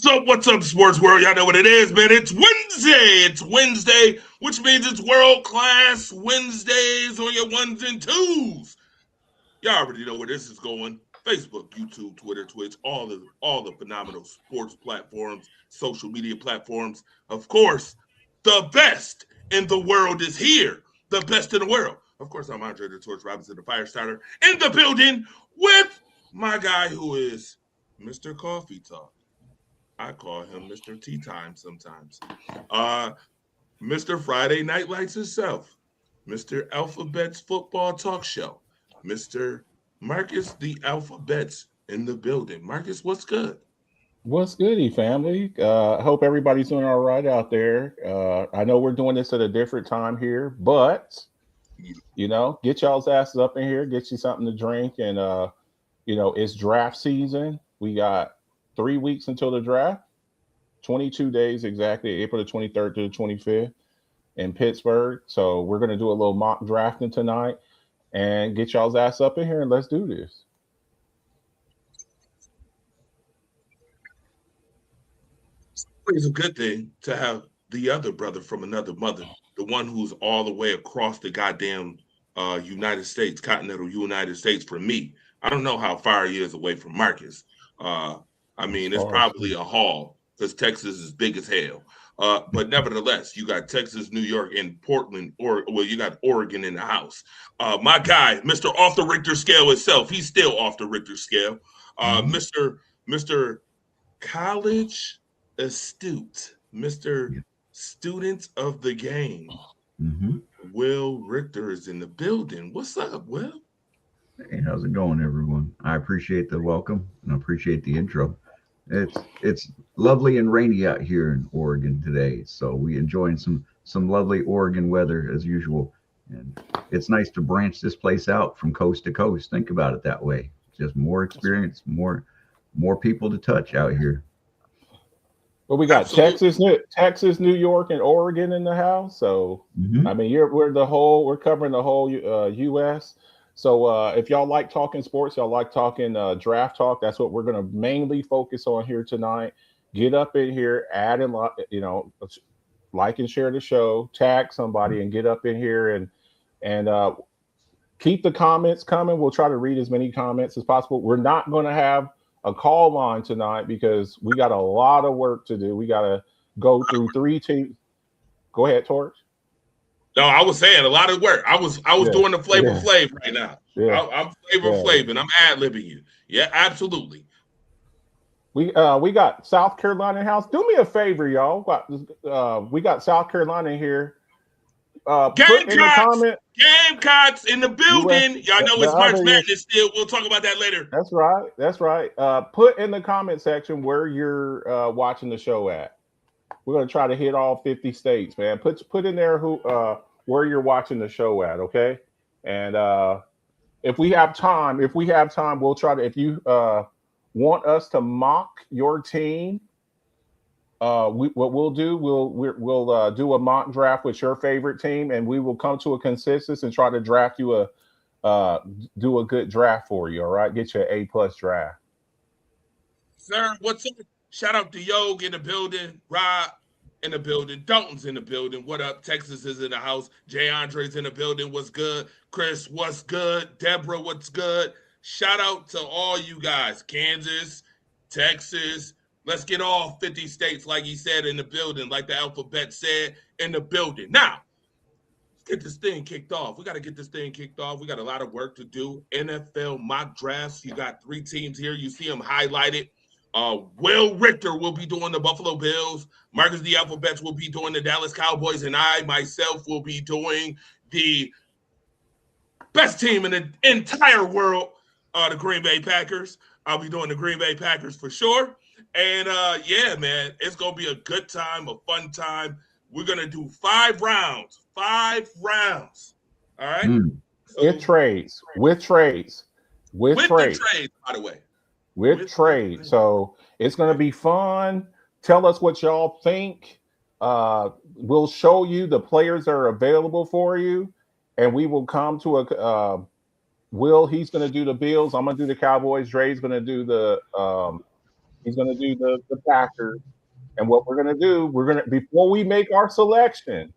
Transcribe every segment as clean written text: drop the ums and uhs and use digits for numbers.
What's up, sports world? Y'all know what it is, man. It's Wednesday. It's Wednesday, which means it's world class Wednesdays on your ones and twos. Y'all already know where this is going. Facebook, YouTube, Twitter, Twitch, all the phenomenal sports platforms, social media platforms. Of course, the best in the world is here. The best in the world. Of course, I'm Andre the Torch Robinson, the fire starter, in the building with my guy who is Mr. Coffee Talk. I call him Mr. Tea Time sometimes. Uh, Mr. Friday Night Lights himself, Mr. Alphabets Football Talk Show, Mr. Marcus the Alphabets in the building. Marcus, what's good? What's goody, family? I hope everybody's doing all right out there. I know we're doing this at a different time here, but get y'all's asses up in here, get you something to drink, and it's draft season. We got 3 weeks until the draft, 22 days exactly, April the 23rd to the 25th in Pittsburgh. So we're gonna do a little mock drafting tonight and get y'all's ass up in here and let's do this. It's a good thing to have the other brother from another mother, the one who's all the way across the goddamn United States, continental United States for me. I don't know how far he is away from Marcus. Uh, I As mean, it's far as probably a haul because Texas is big as hell. But nevertheless, you got Texas, New York, and Portland, or well, you got Oregon in the house. My guy, Mister Off the Richter Scale itself, he's still off the Richter Scale. Mhm. Mister College Astute, Mister Yeah. Student of the Game. Mhm. Will Richter is in the building. What's up, Will? Hey, how's it going, everyone? I appreciate the welcome and I appreciate the intro. It's lovely and rainy out here in Oregon today, so we enjoying some lovely Oregon weather as usual. And it's nice to branch this place out from coast to coast. Think about it that way. Just more that's right. experience, more people to touch out here. Well, we got Absolutely. Texas, New York, and Oregon in the house. So, I Hmm. mean, we're covering the whole U.S. So, if y'all like talking sports, y'all like talking draft talk. That's what we're going to mainly focus on here tonight. Get up in here, add and like and share the show, tag somebody, and get up in here and keep the comments coming. We'll try to read as many comments as possible. We're not going to have a call line tonight because we got a lot of work to do. We got to go through three teams. Go ahead, Torch. No, I was saying a lot of work. I was Yeah, doing the Flavor yeah, Flav right now. yeah, I'm Flavor yeah. Flav and I'm ad libbing you. Yeah, absolutely. We got South Carolina in house. Do me a favor, y'all. We got South Carolina here. Put in the Gamecocks, comment Gamecocks in the US building. Y'all know the it's March other US. Madness still. We'll talk about that later. That's right. That's right. Put in the comment section where you're watching the show at. We're gonna try to hit all 50 states, man. Put in there who where you're watching the show at, okay? And if we have time, we'll try to. If you want us to mock your team, what we'll do, we'll do a mock draft with your favorite team, and we will come to a consensus and try to draft you uh, do a good draft for you. All right, get you an A+ draft. Sir, what's up? Shout out to Yog in the building, Rob in the building, Dalton's in the building. What up? Texas is in the house. Jay Andre's in the building. What's good? Chris, what's good? Deborah, what's good? Shout out to all you guys. Kansas, Texas. Let's get all 50 states, like he said, in the building, like the alphabet said, in the building. Now, get this thing kicked off. We got to get this thing kicked off. We got a lot of work to do. NFL mock drafts. You got three teams here. You see them highlighted. Will Richter will be doing the Buffalo Bills. Marcus the Alphabets will be doing the Dallas Cowboys, and I myself will be doing the best team in the entire world, the Green Bay Packers. I'll be doing the Green Bay Packers for sure. And yeah, man, it's gonna be a good time, a fun time. We're gonna do 5 rounds, 5 rounds. All right. Mm. With So trades, with trades, with with the trades, trades, by the way, with with the trades. trades. So it's going to Okay. be fun. Tell us what y'all think. We'll show you the players that are available for you, and we will come to a. Will he's going to do the Bills. I'm going to do the Cowboys. Dre's going to do the He's going to do the Packers. And what we're going to do, before we make our selection,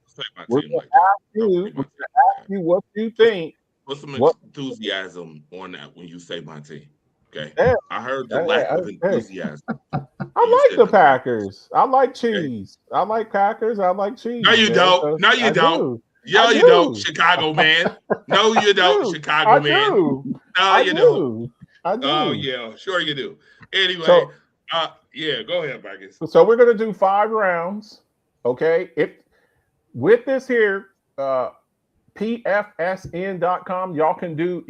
Say my we're team going like that. to Don't say my team ask you what you think. Put some What? enthusiasm on that when you say my team. Okay. Yeah, I heard the lack of hey, enthusiasm. I You like said the my team. Packers. I like Okay. cheese. I like Packers. I like cheese. No, you man. don't. So No, you I don't. do. Yeah, I you don't, do. Chicago man. No, you don't, do. Chicago I man. do. No, I you don't. do. I Oh, do. yeah, sure you do. Anyway, So yeah, go ahead, Marcus. so we're gonna do 5 rounds. Okay. If with this here, pfsn.com, y'all can do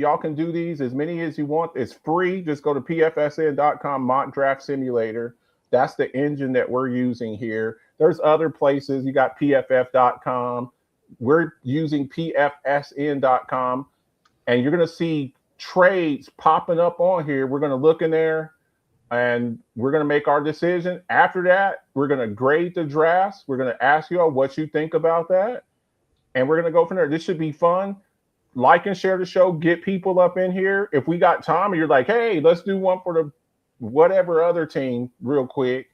these as many as you want. It's free. Just go to pfsn.com, mock draft simulator. That's the engine that we're using here. There's other places. You got pff.com. We're using pfsn.com, and you're going to see trades popping up on here. We're going to look in there and we're going to make our decision. After that, we're going to grade the drafts. We're going to ask you all what you think about that, and we're going to go from there. This should be fun. Like and share the show. Get people up in here. If we got time and you're like, hey, let's do one for the whatever other team real quick.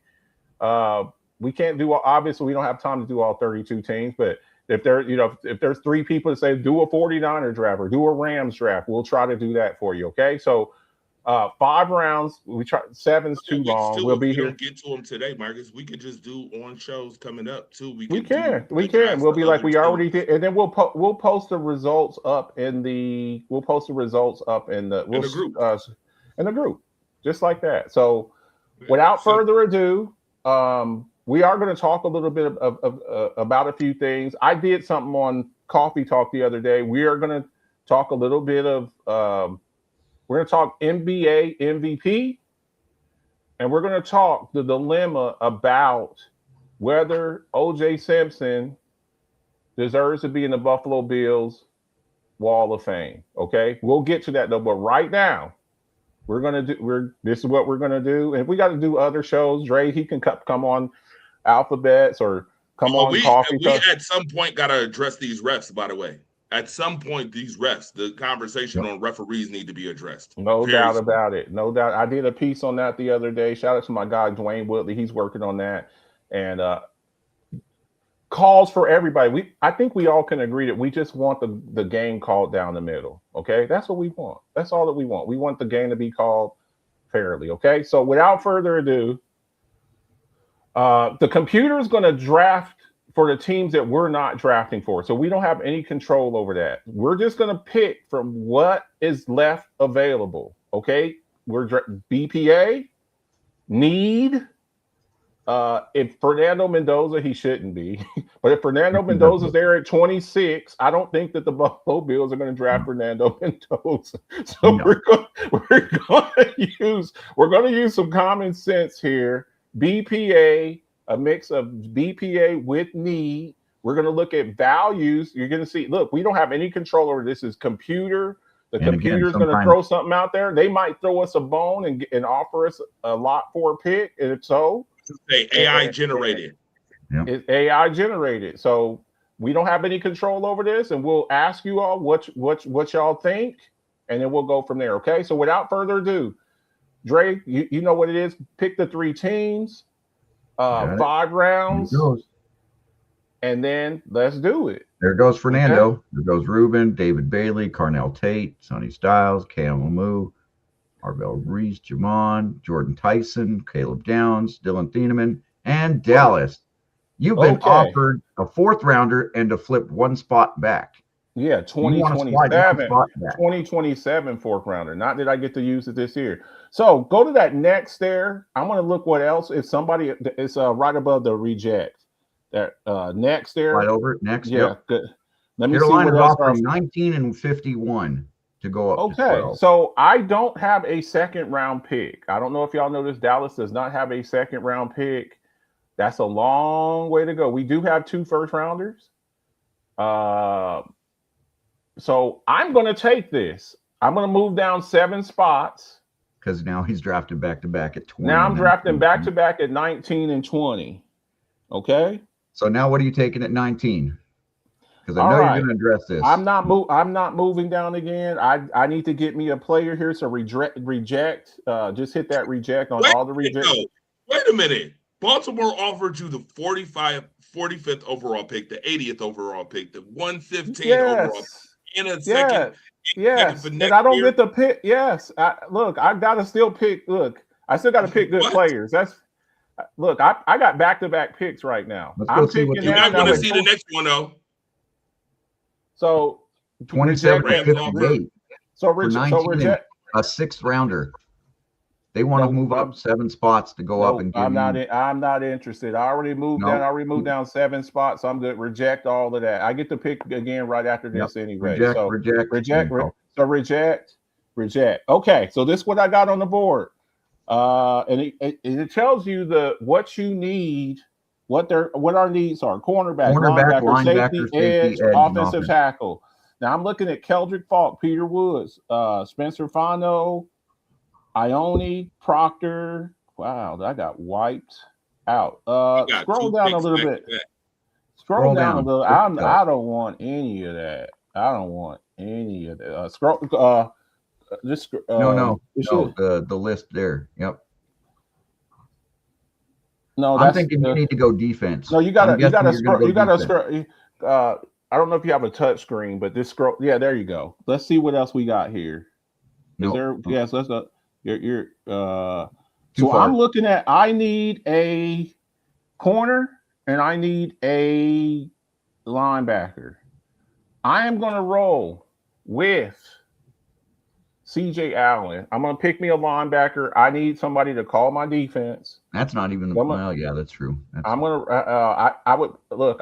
We can't do, obviously we don't have time to do all 32 teams, but if there's 3 people that say do a 49er draft or do a Rams draft, we'll try to do that for you. Okay. So 5 rounds. We try 7's too long. We'll be here. Don't get to them today, Marcus. We could just do on shows coming up too. We can. draft We'll be like we already teams. did, and then we'll post the results up in the group. In the group, just like that. So without further ado, we are going to talk a little bit about a few things. I did something on Coffee Talk the other day. We are going to talk a little bit of we're going to talk NBA MVP, and we're going to talk the dilemma about whether O.J. Simpson deserves to be in the Buffalo Bills Wall of Fame. Okay, we'll get to that though. But right now, this is what we're going to do. And if we got to do other shows, Dre, he can come on Alphabets or come on Coffee Talk. We at some point got to address these refs, by the way. At some point, these refs, the conversation on referees need to be addressed. No doubt about it. No doubt. I did a piece on that the other day. Shout out to my guy, Dwayne Woodley. He's working on that. And calls for everybody. I think we all can agree that we just want the game called down the middle. Okay? That's what we want. That's all that we want. We want the game to be called fairly. Okay? So without further ado, the computer is going to draft for the teams that we're not drafting for. So we don't have any control over that. We're just going to pick from what is left available. Okay. We're BPA, need. If Fernando Mendoza, he shouldn't be. But if Fernando Mendoza's there at 26, I don't think that the Buffalo Bills are going to draft Fernando Mendoza. So we're going to use some common sense here. BPA, a mix of BPA with need. We're going to look at values. You're going to see, look, we don't have any control over this. Is computer. The computer is going to throw something out there. They might throw us a bone and offer us a lot for a pick. And if so, AI generated. It's AI generated. So we don't have any control over this. And we'll ask you all what y'all think. And then we'll go from there. Okay. So without further ado, Dre, you know what it is. Pick the 3 teams. 5 rounds, and then let's do it. There goes Fernando. Okay. There goes Ruben, David Bailey, Carnell Tate, Sonny Styles, Cam Amu, Arvell Reese, Jamon, Jordan Tyson, Caleb Downs, Dylan Thieneman, and Dallas. You've been offered a 4th rounder and to flip 1 spot back. Yeah, 2027 4th rounder. Not that I get to use it this year. So go to that next there. I'm going to look what else. It's somebody. It's right above the reject. That next there. Right over it. Next. Yeah. Yep. Good. Let me Carolina is offering 19 and 51 to go up. Okay. So I don't have a 2nd round pick. I don't know if y'all noticed. Dallas does not have a 2nd round pick. That's a long way to go. We do have 2 first rounders. So I'm going to take this. I'm going to move down 7 spots. Because now he's drafted back-to-back at 20. Now I'm drafting back-to-back at 19 and 20. Okay? So now what are you taking at 19? because I know you're going to address this. I'm not moving down again. I need to get me a player here. So reject. Just hit that reject on all the reject. Wait a minute. Baltimore offered you the 45th overall pick, the 80th overall pick, the 115 overall pick, and a second. Yes. And I don't get the pick. Yes. I got to still pick. Look, I still got to pick good players. Look, I got back-to-back picks right now. I'm picking you might want to see the next one, though. So 27 58. So reject a 6th rounder. They want to move up 7 spots to go up and give I'm not interested. I already moved down. I already moved down 7 spots. So I'm good. Reject all of that. I get to pick again right after this anyway. Reject. Okay, so this is what I got on the board. And it tells you what you need, what our needs are: cornerback, linebacker, safety, edge, offensive tackle. Now I'm looking at Keldrick Falk, Peter Woods, Spencer Fano, Ione, Proctor. Wow, I got wiped out. Scroll down a little bit. Scroll down a little. I don't want any of that. I don't want any of that. The list there. Yep. No, I'm thinking you need to go defense. No, you gotta scroll. I don't know if you have a touch screen, but this scroll. Yeah, there you go. Let's see what else we got here. Yes, let's go. You're so I'm looking at. I need a corner and I need a linebacker. I am going to roll with CJ Allen. I'm going to pick me a linebacker. I need somebody to call my defense. That's not even well, yeah, that's true. I'm going to I would look,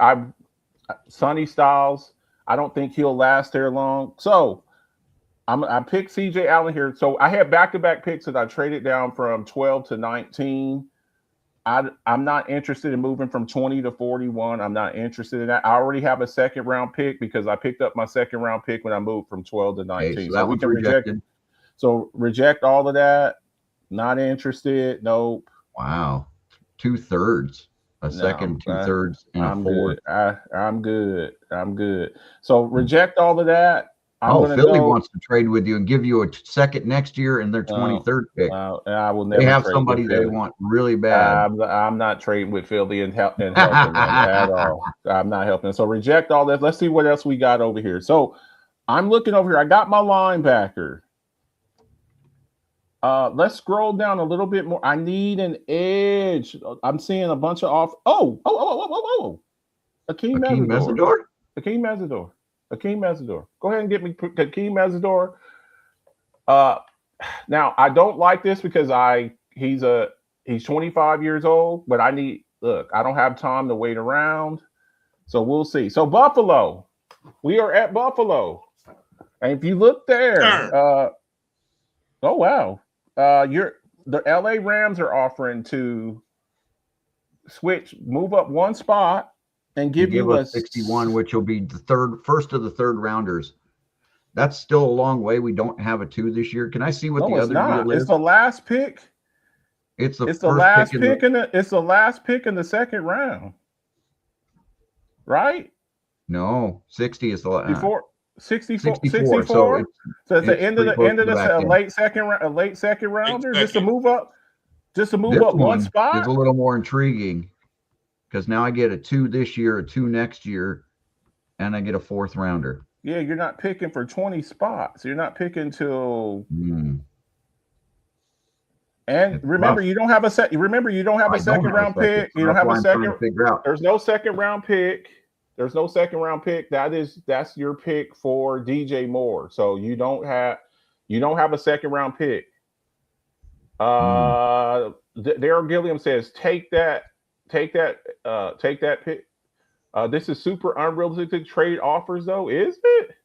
Sonny Styles, I don't think he'll last there long. So I picked CJ Allen here. So I had back-to-back picks that I traded down from 12 to 19. I'm not interested in moving from 20 to 41. I'm not interested in that. I already have a second-round pick because I picked up my second-round pick when I moved from 12 to 19. Okay, so that was rejected. So reject all of that. Not interested. Nope. Wow. 2/3. Second, 2/3, and a fourth. I'm good. So reject all of that. Philly wants to trade with you and give you a second next year and their 23rd pick. I will never. They have somebody they want really bad. I'm not trading with Philly and helping them at all. I'm not helping. So reject all that. Let's see what else we got over here. So I'm looking over here. I got my linebacker. Let's scroll down a little bit more. I need an edge. I'm seeing a bunch of off. Akeem Mesidor. Akeem Mesidor. Go ahead and get me Akeem Mesidor. Now I don't like this because he's 25 years old, but I don't have time to wait around. So we'll see. So Buffalo, we are at Buffalo. And if you look there, oh wow. The LA Rams are offering to move up 1 spot and give you a 61, which will be the first of the third rounders. That's still a long way. We don't have a 2 this year. Can I see what the other deal is? It's the last pick. It's the last pick it's the last pick in the second round. Right? No, 60 is the last. Before 64. So it's the end of the late second rounder, just to move up. Just to move up 1 spot. It's a little more intriguing because now I get a 2 this year, a 2 next year, and I get a 4th rounder. Yeah, you're not picking for 20 spots. You're not picking till. And remember, you don't have a second round pick. You don't have a second. There's no second round pick. That's your pick for DJ Moore. So you don't have a second round pick. Daryl Gilliam says, take that pick. This is super unrealistic trade offers, though, is it?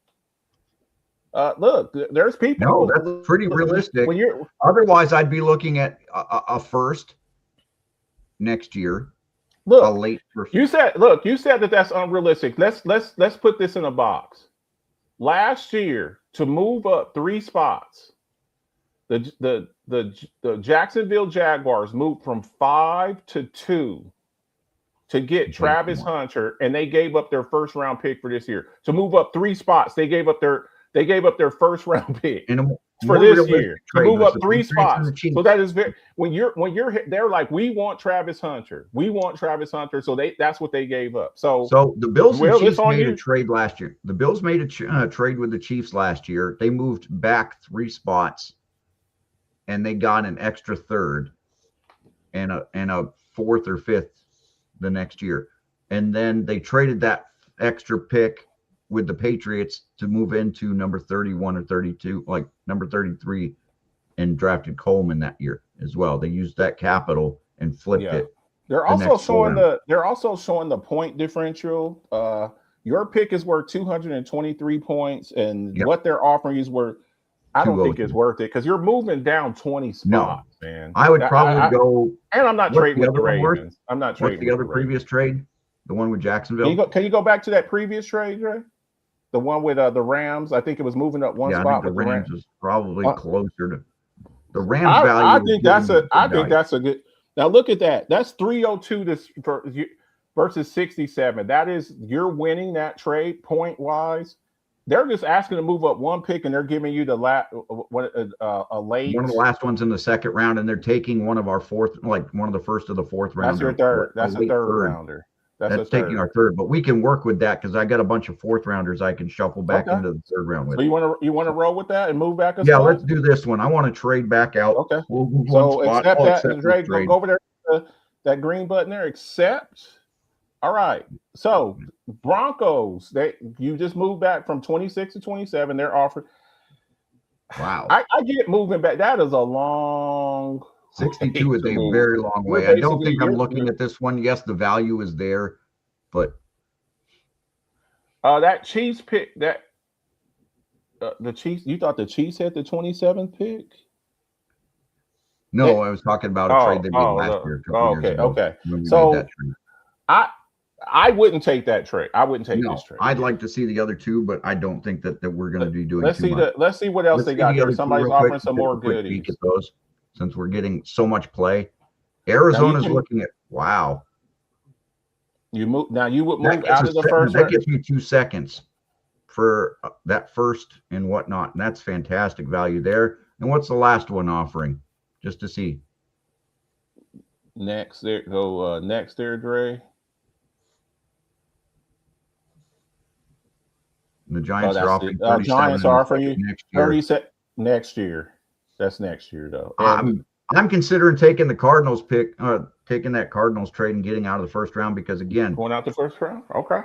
Look, there's people. No, that's pretty realistic. Otherwise, I'd be looking at a first next year. Look, a late first. You said that that's unrealistic. Let's put this in a box. Last year, to move up 3 spots, the Jacksonville Jaguars moved from 5 to 2 to get Travis Hunter, and they gave up their first round pick for this year to move up 3 spots. They gave up their first round pick for this year to move up 3 spots. So that is very when you're they're like, we want Travis Hunter, so that's what they gave up. So the Bills and Chiefs made a trade last year. The Bills made a trade with the Chiefs last year. They moved back 3 spots, and they got an extra third and a 4th or 5th the next year, and then they traded that extra pick with the Patriots to move into number 31 or 32, like number 33, and drafted Coleman that year as well. They used that capital and flipped it. They're also showing the point differential. Your pick is worth 223 points, and what they're offering is worth. I don't think it's worth it because you're moving down 20 spots, man. I would probably go. And I'm not trading with the Ravens. I'm not trading. What's the other previous trade? The one with Jacksonville. Can you go back to that previous trade, Dre? The one with the Rams. I think it was moving up 1 spot. I think the Rams is probably closer to the Rams value. I think that's a good. Now look at that. That's 302 versus 67. That is, you're winning that trade point wise. They're just asking to move up 1 pick, and they're giving you the late one of the last ones in the 2nd round, and they're taking one of our 4th, like one of the first of the 4th round. That's your third. That's a 3rd rounder. That's taking our 3rd, but we can work with that because I got a bunch of 4th rounders I can shuffle back into the 3rd round with. So you want to roll with that and move back? Let's do this one. I want to trade back out. Okay. We'll move accept that. Dre, go over there to that green button there. Accept. All right. So Broncos, you just moved back from 26 to 27. They're offering. Wow. I get moving back. That is a long. 62 is a very long way. I don't think I'm looking at this one. Yes, the value is there, but that Chiefs pick, the Chiefs. You thought the Chiefs had the 27th pick? No, I was talking about a trade they made last year. Okay. So I wouldn't take that trade. I wouldn't take this trade. I'd like to see the other 2, but I don't think that we're going to be doing. Let's see what else they got here. Somebody's offering some more goodies. Since we're getting so much play, Arizona's looking at You would move out of the first. That gives you 2 seconds for that first and whatnot, and that's fantastic value there. And what's the last one offering? Just to see. Next there, Dre. The Giants are offering. Giants are offering you next year. Next year. That's next year, though. I'm considering taking the Cardinals pick, taking that Cardinals trade and getting out of the 1st round because again, going out the 1st round. Okay.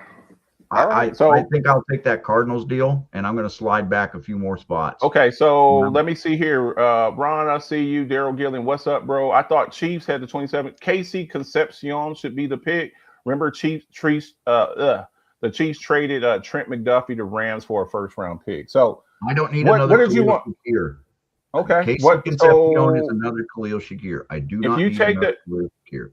I think I'll take that Cardinals deal, and I'm going to slide back a few more spots. Okay, so let me see here. Ron, I see you. Daryl Gillen, what's up, bro? I thought Chiefs had the 27th. Casey Concepcion should be the pick. Remember, the Chiefs traded Trent McDuffie to Rams for a 1st round pick. So I don't need another. What did you want here? Okay. Casey Concepcion is another Khalil Shakir. I do not need another Khalil Shakir.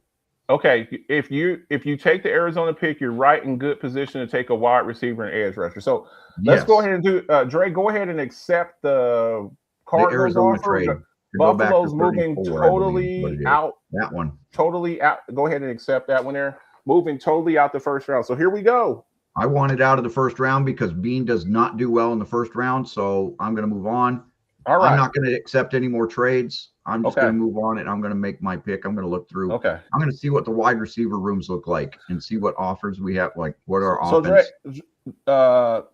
Okay, if you take the Arizona pick, you're right in good position to take a wide receiver and edge rusher. So let's go ahead and do Dre. Go ahead and accept the Cardinals offer. Trade. Buffalo's moving totally out. That one totally out. Go ahead and accept that one there. Moving totally out the 1st round. So here we go. I wanted out of the 1st round because Bean does not do well in the 1st round. So I'm going to move on. All right. I'm not going to accept any more trades. I'm just going to move on and I'm going to make my pick. I'm going to look through. Okay. I'm going to see what the wide receiver rooms look like and see what offers we have. Like what are offense. So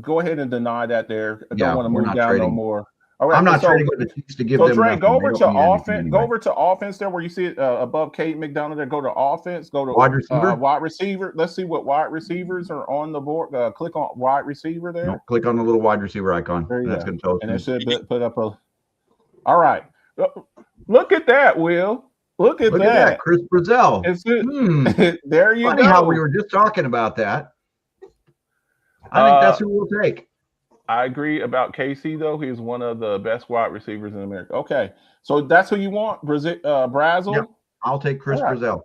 go ahead and deny that there. I don't want to move down no more. All right, I'm not trading with the Chiefs to give them. So Dre, go over to offense. Anyway. Go over to offense there where you see it above Kate McDonald. There, go to offense. Go to wide receiver. Let's see what wide receivers are on the board. Click on wide receiver there. No, click on the little wide receiver icon. That's going to tell us. And it should put up a. All right, look at that, Will. Look at that, Chris Brazell. There you Funny go. How we were just talking about that. I think that's who we'll take. I agree about KC, though. He's one of the best wide receivers in America. Okay. So that's who you want, Brazzle? Yep. I'll take Chris Brazell.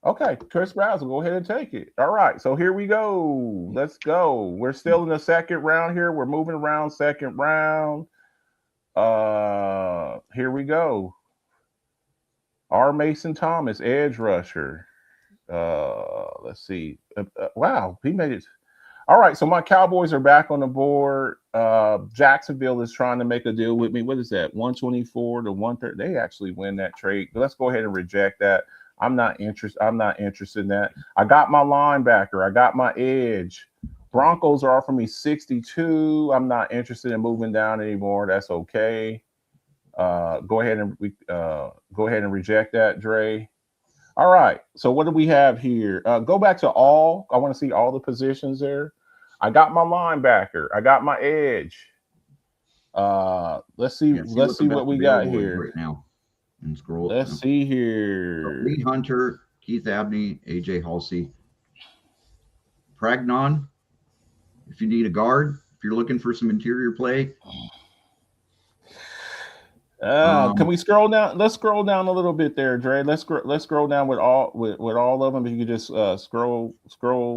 Okay. Chris Brazzle. Go ahead and take it. All right. So here we go. Let's go. We're still in the 2nd round here. We're moving around 2nd round. Here we go. R. Mason Thomas, edge rusher. let's see. Wow, he made it. All right, so my Cowboys are back on the board. Jacksonville is trying to make a deal with me. What is that? 124 to 130. They actually win that trade. But let's go ahead and reject that. I'm not interested in that. I got my linebacker. I got my edge. Broncos are offering me 62. I'm not interested in moving down anymore. That's okay. Go ahead and reject that, Dre. All right. So what do we have here? Go back to all. I want to see all the positions there. I got my linebacker. I got my edge. Let's see. Let's see what we got here right now. And scroll. Let's see here. Lee Hunter, Keith Abney, AJ Halsey, Pragnon. If you need a guard, if you're looking for some interior play. Can we scroll down? Let's scroll down a little bit there, Dre. Let's scroll down with all of them. If you could just scroll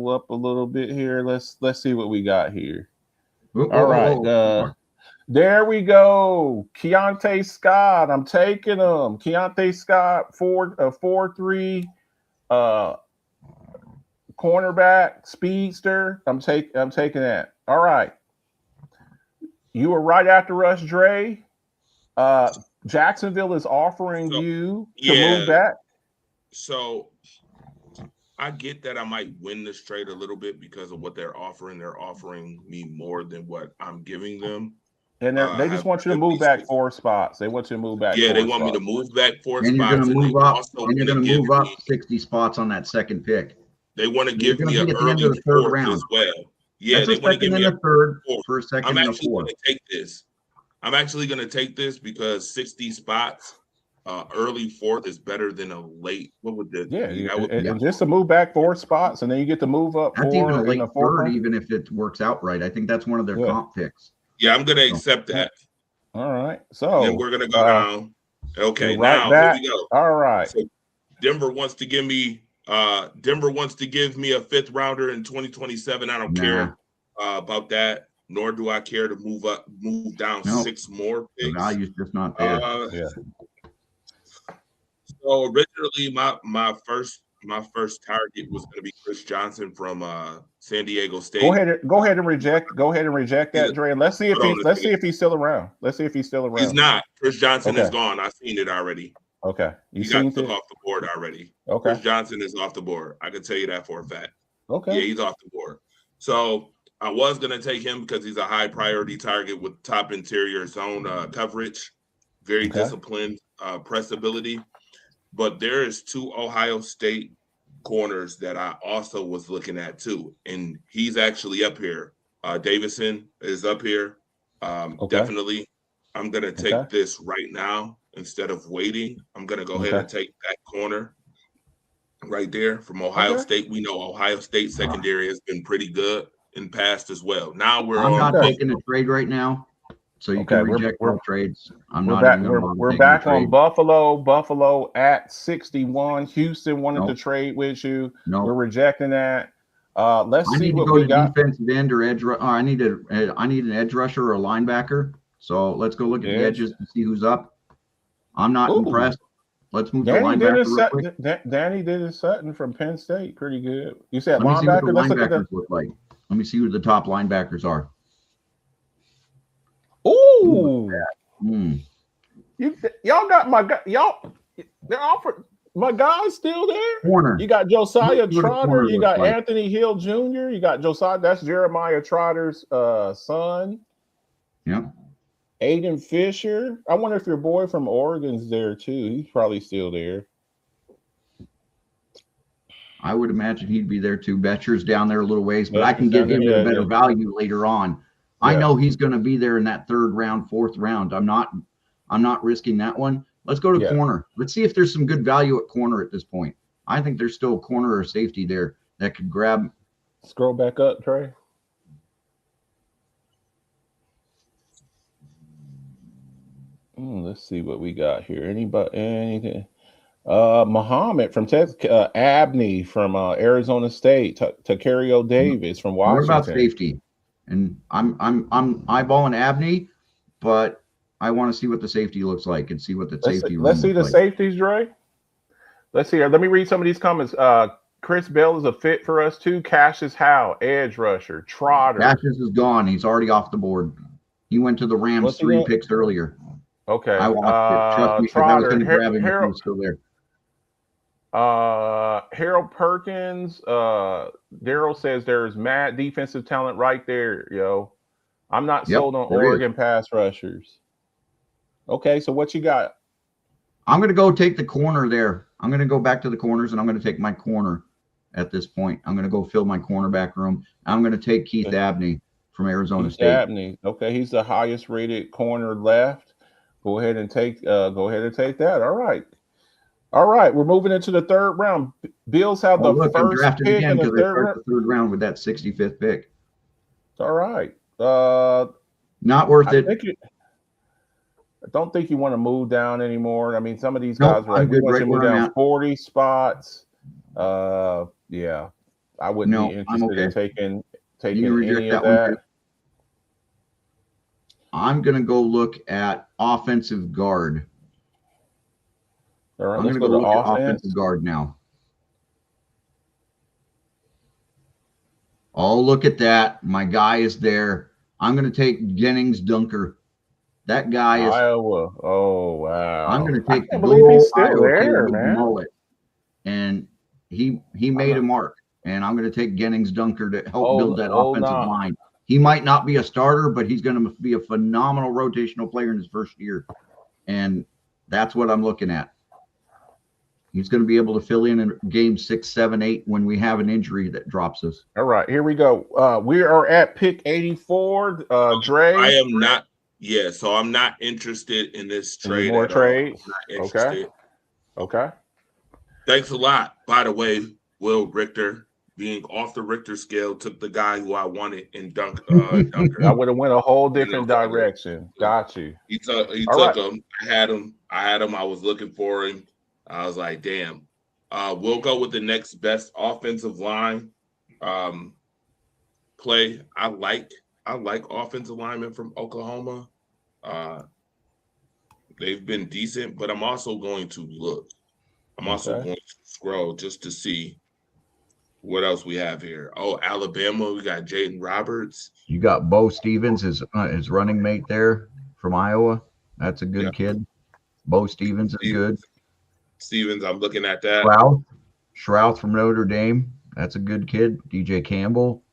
up a little bit here. Let's see what we got here. All right. There we go. Keontae Scott. I'm taking him. Keontae Scott, 4'3", cornerback, speedster. I'm taking that. All right. You were right after us, Dre. Jacksonville is offering you to move back. So I get that I might win this trade a little bit because of what they're offering. They're offering me more than what I'm giving them. And they just want you to move back 4 spots. They want you to move back. Yeah, they want me to move back 4 spots. And you're going to move up. And you're going to move up 60 spots on that second pick. They want to give me an early 4th round as well. Yeah, they want to give me a third for a second. I'm actually going to take this. I'm actually going to take this because 60 spots, early 4th is better than a late. What would that? And just to move back 4 spots, and then you get to move up. That's even a late 3rd, even if it works out right. I think that's one of their comp picks. Yeah, I'm going to accept that. All right. So then we're going to go down. Okay, now here we go. All right. So Denver wants to give me a 5th rounder in 2027. I don't care about that. Nor do I care to move down 6 more picks. The value's just not there. So originally, my first target was going to be Chris Johnson from San Diego State. Go ahead and reject that, Dre. And let's see if he's still around. He's not. Chris Johnson is gone. I've seen it already. Okay, he got took off the board already. Okay, Chris Johnson is off the board. I can tell you that for a fact. Okay, yeah, he's off the board. So I was going to take him because he's a high priority target with top interior zone coverage, very disciplined press ability. But there is 2 Ohio State corners that I also was looking at too. And he's actually up here. Davison is up here. Definitely. I'm going to take this right now instead of waiting. I'm going to go ahead and take that corner right there from Ohio State. We know Ohio State secondary has been pretty good in past as well. Now I'm not taking a trade right now, so you can reject all trades. We're back on Buffalo at 61. Houston wanted to trade with you. No, we're rejecting that. Let's see what we got. Defensive end or edge. I need an edge rusher or a linebacker. So let's go look at the edges and see who's up. I'm not impressed. Let's move to linebacker. Danny Sutton from Penn State, pretty good. You said linebacker. Let's look at the look like. Let me see who the top linebackers are. Ooh. Y'all got my guy. They're offered. My guy's still there. Corner. You got Josiah Trotter. You got Anthony Hill Jr. You got Josiah. That's Jeremiah Trotter's son. Yep. Aiden Fisher. I wonder if your boy from Oregon's there too. He's probably still there. I would imagine he'd be there too. Betcher's down there a little ways, but I can get him a better value later on. Yeah. I know he's going to be there in that 3rd round, 4th round. I'm not risking that one. Let's go to corner. Let's see if there's some good value at corner at this point. I think there's still a corner or safety there that could grab. Scroll back up, Trey. Let's see what we got here. Anything? Muhammad from Texas, Abney from Arizona State, Tacario Davis from Washington. What about safety? And I'm eyeballing Abney, but I want to see what the safety looks like and see what the safety. Let's see the safeties, Dre. Let's see here. Let me read some of these comments. Chris Bell is a fit for us too. Cassius Howe, edge rusher. Trotter. Cassius is gone. He's already off the board. He went to the Rams What's he 3 going? picks earlier. Okay. I watched it. Trust me, because I was going to grab him if he was still there. Harold Perkins. Daryl says there's mad defensive talent right there, yo. I'm not sold on Oregon pass rushers. Okay, so what you got? I'm going to go take the corner there. I'm going to go back to the corners, and I'm going to take my corner at this point. I'm going to go fill my cornerback room. I'm going to take Keith Abney from Arizona State. Abney. Okay, he's the highest rated corner left. Go ahead and take that. All right. We're moving into the third round. Bills have the first pick again, in the third round with that 65th pick. All right. Not worth it. I don't think you want to move down anymore. I mean, some of these guys are like, we want you to move down 40 spots. Yeah, I wouldn't be interested in taking any of that. I'm going to go look at offensive guard. All right, I'm going to go look at offensive guard now. Oh, look at that. My guy is there. I'm going to take Jennings Dunker. That guy is Iowa. Oh, wow. I'm going to take the gold Iowa kid with the mullet. And he made a mark. And I'm going to take Jennings Dunker to help build that offensive line. He might not be a starter, but he's going to be a phenomenal rotational player in his first year. And that's what I'm looking at. He's going to be able to fill in game 6, 7, 8 when we have an injury that drops us. All right, here we go. We are at pick 84. Dre. I am not. Yeah, so I'm not interested in this trade. Any more trades? Okay. Thanks a lot. By the way, Will Richter, being off the Richter scale, took the guy who I wanted in Dunker. I would have went a whole different direction. Got you. He took him. I had him. I was looking for him. I was like, damn. We'll go with the next best offensive line play. I like offensive linemen from Oklahoma. They've been decent, but I'm also going to look. I'm also going to scroll just to see what else we have here. Oh, Alabama, we got Jaden Roberts. You got Bo Stevens, his running mate there from Iowa. That's a good kid. Bo Stevens is good. Stevens, I'm looking at that. Shrouth from Notre Dame. That's a good kid. DJ Campbell.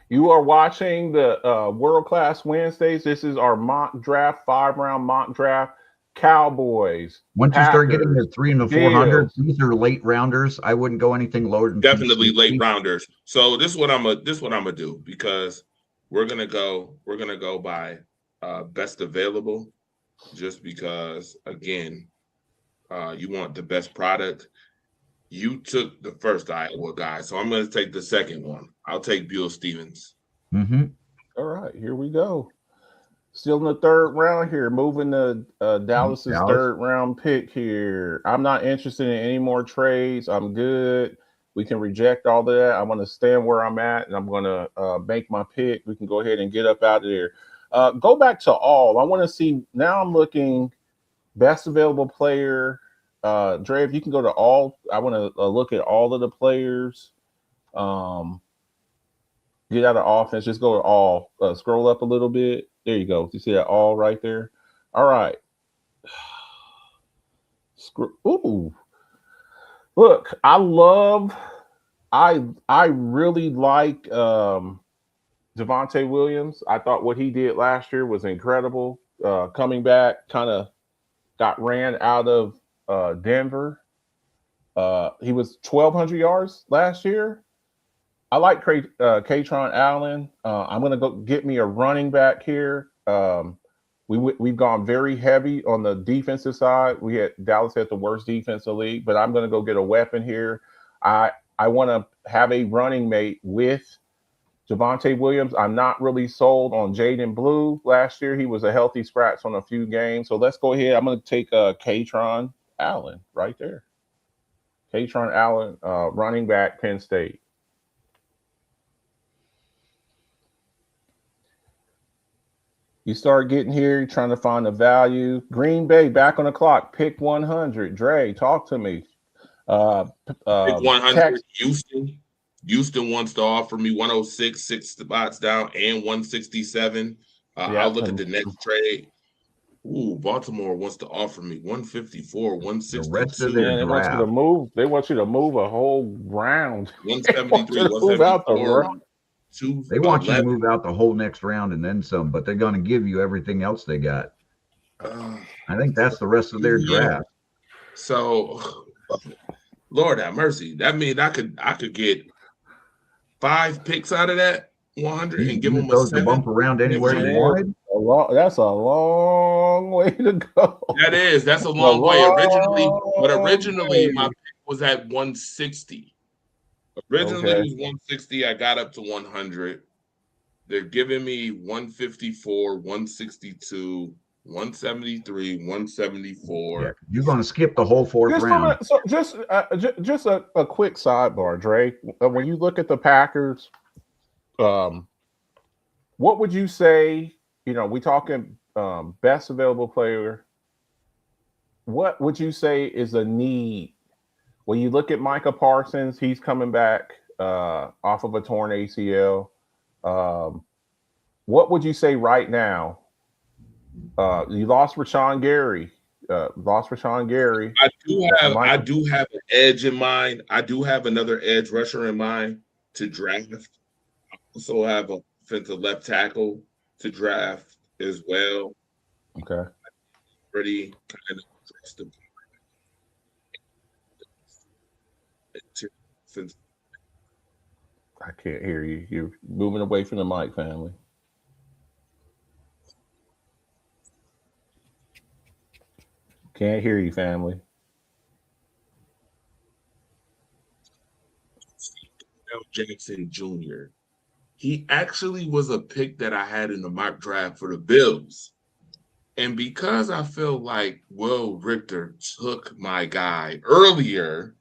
You are watching the World Class Wednesdays. This is our mock draft, 5-round mock draft. Cowboys. Once you start getting the 3 and the 400s, these are late rounders. I wouldn't go anything lower than definitely late rounders. So this is what I'm gonna do, because we're gonna go by best available, just because again, you want the best product. You took the first Iowa guy, so I'm going to take the second one. I'll take Buell Stevens. Mm-hmm. All right, here we go. Still in the third round here, moving to Dallas's third round pick here. I'm not interested in any more trades. I'm good. We can reject all of that. I'm going to stand where I'm at, and I'm going to make my pick. We can go ahead and get up out of there. Go back to all. I want to see. Now I'm looking best available player. Dre, if you can go to all, I want to look at all of the players. Get out of offense. Just go to all. Scroll up a little bit. There you go. You see that all right there? All right. Ooh. Look, I really like Javonte Williams. I thought what he did last year was incredible. Coming back, kind of got ran out of Denver. He was 1,200 yards last year. I like Katron Allen. I'm going to go get me a running back here. We've gone very heavy on the defensive side. Dallas had the worst defense in the league, but I'm going to go get a weapon here. I want to have a running mate with Javonte Williams. I'm not really sold on Jaden Blue. Last year, he was a healthy scratch on a few games. So let's go ahead. I'm going to take Katron Allen right there. Katron Allen, running back, Penn State. You start getting here, you're trying to find the value. Green Bay back on the clock, pick 100. Dre, talk to me. Pick 100. Tex- Houston wants to offer me 106, 6 spots down, and 167. I'll look at the next trade. Ooh, Baltimore wants to offer me 154, 162. The rest of their they want you to draft. move. They want you to move a whole round. 173, Move out the 174. round. They want you to move out the whole next round and then some, but they're going to give you everything else they got. I think that's the rest of their draft. So, Lord have mercy. That means I could get 5 picks out of that 100 and give them a those 7. to bump around anywhere you wanted. That's a long way to go. That's a long way. Originally my pick was at 160. Originally it was 160. I got up to 100. They're giving me 154, 162, 173, 174. Yeah, you're going to skip the whole fourth round. Just a quick sidebar, Dre. When you look at the Packers, what would you say? We talking best available player. What would you say is a need? When you look at Micah Parsons, he's coming back off of a torn ACL. What would you say right now? You lost Rashawn Gary. I do have an edge in mind. I do have another edge rusher in mind to draft. I also have a offensive left tackle to draft as well. Okay. Pretty kind of trusted. I can't hear you. You're moving away from the mic, family. Can't hear you, family. Jackson Jr. He actually was a pick that I had in the mock draft for the Bills. And because I feel like Will Richter took my guy earlier,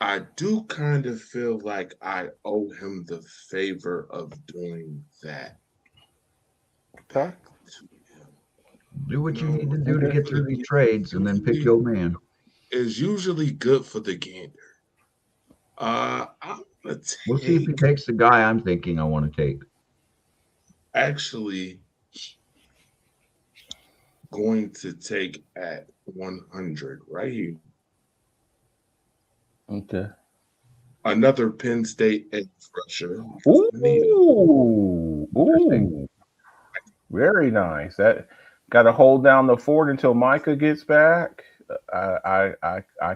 I do kind of feel like I owe him the favor of doing that. Okay. Do what you need to do to get through these trades and then pick your man. Is usually good for the gander. We'll see if he takes the guy I'm thinking I want to take. Actually, going to take at 100 right here. Okay. Another Penn State edge rusher. Ooh. Very nice. That got to hold down the fort until Micah gets back. I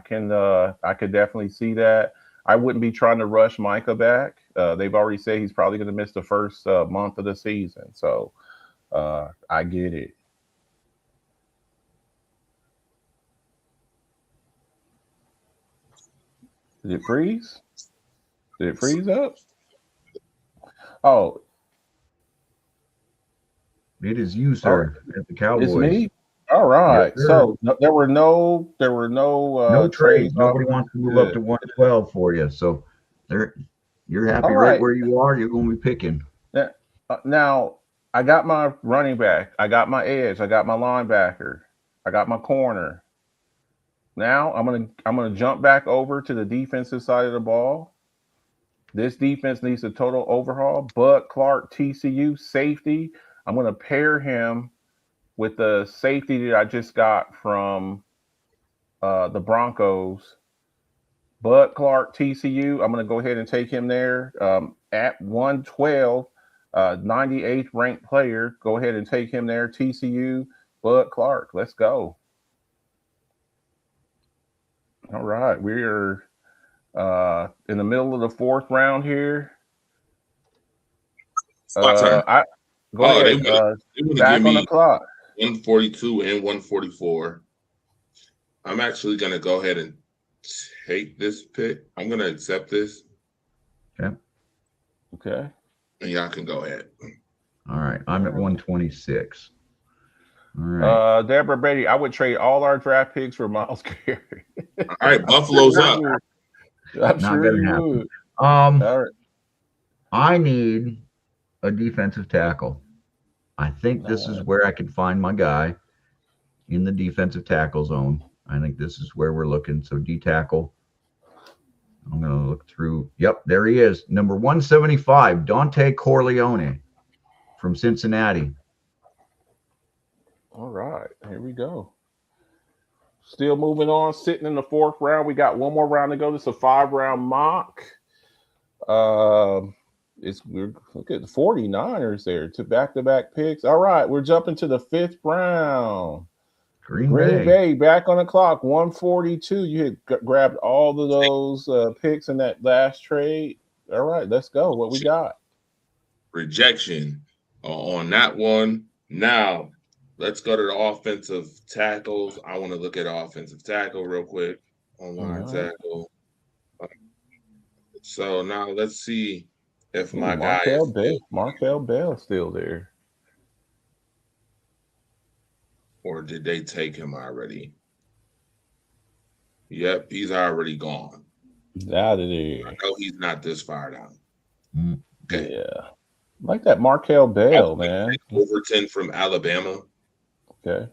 could definitely see that. I wouldn't be trying to rush Micah back. They've already said he's probably going to miss the first month of the season. So I get it. Did it freeze? Did it freeze up? Oh. It is you, sir, at the Cowboys. It's me? All right. Yes, so there were no trades. Nobody wants to move up to 112 for you. So you're happy right where you are. You're going to be picking. Now I got my running back. I got my edge. I got my linebacker. I got my corner. Now I'm gonna jump back over to the defensive side of the ball. This defense needs a total overhaul. Bud Clark, TCU safety. I'm gonna pair him with the safety that I just got from the Broncos. Bud Clark, TCU. I'm gonna go ahead and take him there at 112, 98th ranked player. Go ahead and take him there. TCU, Bud Clark. Let's go. All right, we're in the middle of the fourth round here. Go ahead. They Back on the clock. 142 and 144. I'm actually going to go ahead and take this pick. I'm going to accept this. Okay. And y'all can go ahead. All right. I'm at 126. All right. Deborah Brady, I would trade all our draft picks for Myles Garrett. All right, Buffalo's up. I'm sure you would. All right. I need a defensive tackle. I think this is where I can find my guy in the defensive tackle zone. I think this is where we're looking. So D tackle. I'm going to look through. Yep, there he is. Number 175, Dante Corleone from Cincinnati. All right, here we go. Still moving on, sitting in the 4th round. We got one more round to go. This is a 5-round mock. We're look at the 49ers there to back-to-back picks. All right, we're jumping to the 5th round. Green Bay back on the clock, 142. You had grabbed all of those picks in that last trade. All right, let's go. What we got? Rejection on that one. Now, let's go to the offensive tackles. I want to look at offensive tackle real quick. Online tackle. So now let's see if my guy is Markel Bell still there. Or did they take him already? Yep, he's already gone. Out of there. I know he's not this far down. Okay. Yeah. Like that Markel Bell, man. Overton from Alabama. Okay.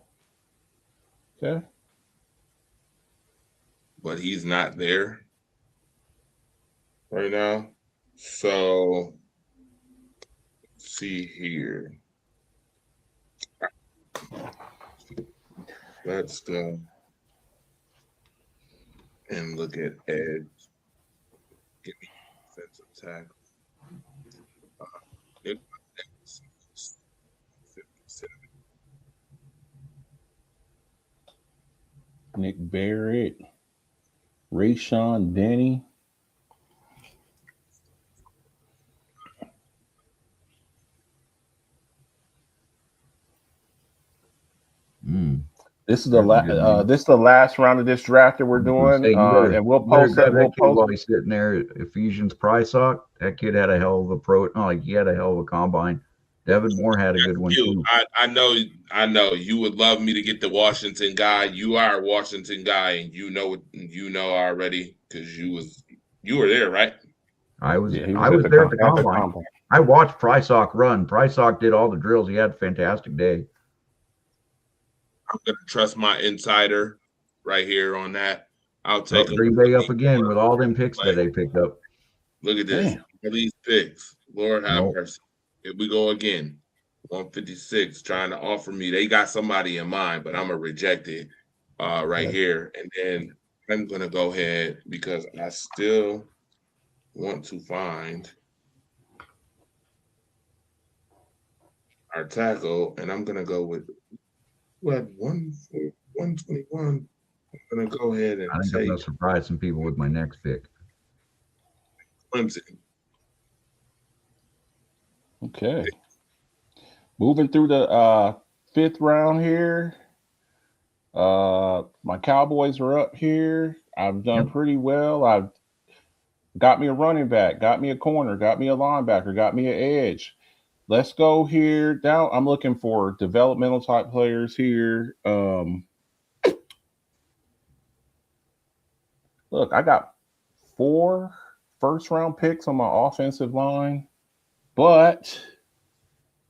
But he's not there right now. So let's see here. Let's go and look at edge. Give me defensive tackle. Nick Barrett, Rayshon Denny. This is the last round of this draft that we're doing, and we'll post that. We'll post while he's sitting there. Ephesians Prysock, that kid had a hell of a he had a hell of a combine. Devin Moore had a good one too. I know. You would love me to get the Washington guy. You are a Washington guy, and you know already because you were there, right? I was there at the combine. I watched Prysock run. Prysock did all the drills. He had a fantastic day. I'm going to trust my insider right here on that. I'll take Green Bay up again with all them picks that they picked up. Look at this. All these picks. Lord have mercy. Here we go again. 156 trying to offer me. They got somebody in mind, but I'm going to reject it here. And then I'm going to go ahead because I still want to find our tackle, and I'm going to go with at 121, I'm going to go ahead and I think I'm going to surprise some people with my next pick. Clemson. Okay. Moving through the 5th round here. My Cowboys are up here. I've done pretty well. I've got me a running back, got me a corner, got me a linebacker, got me an edge. Let's go here down. I'm looking for developmental type players here. Look, I got 4 first-round picks on my offensive line, but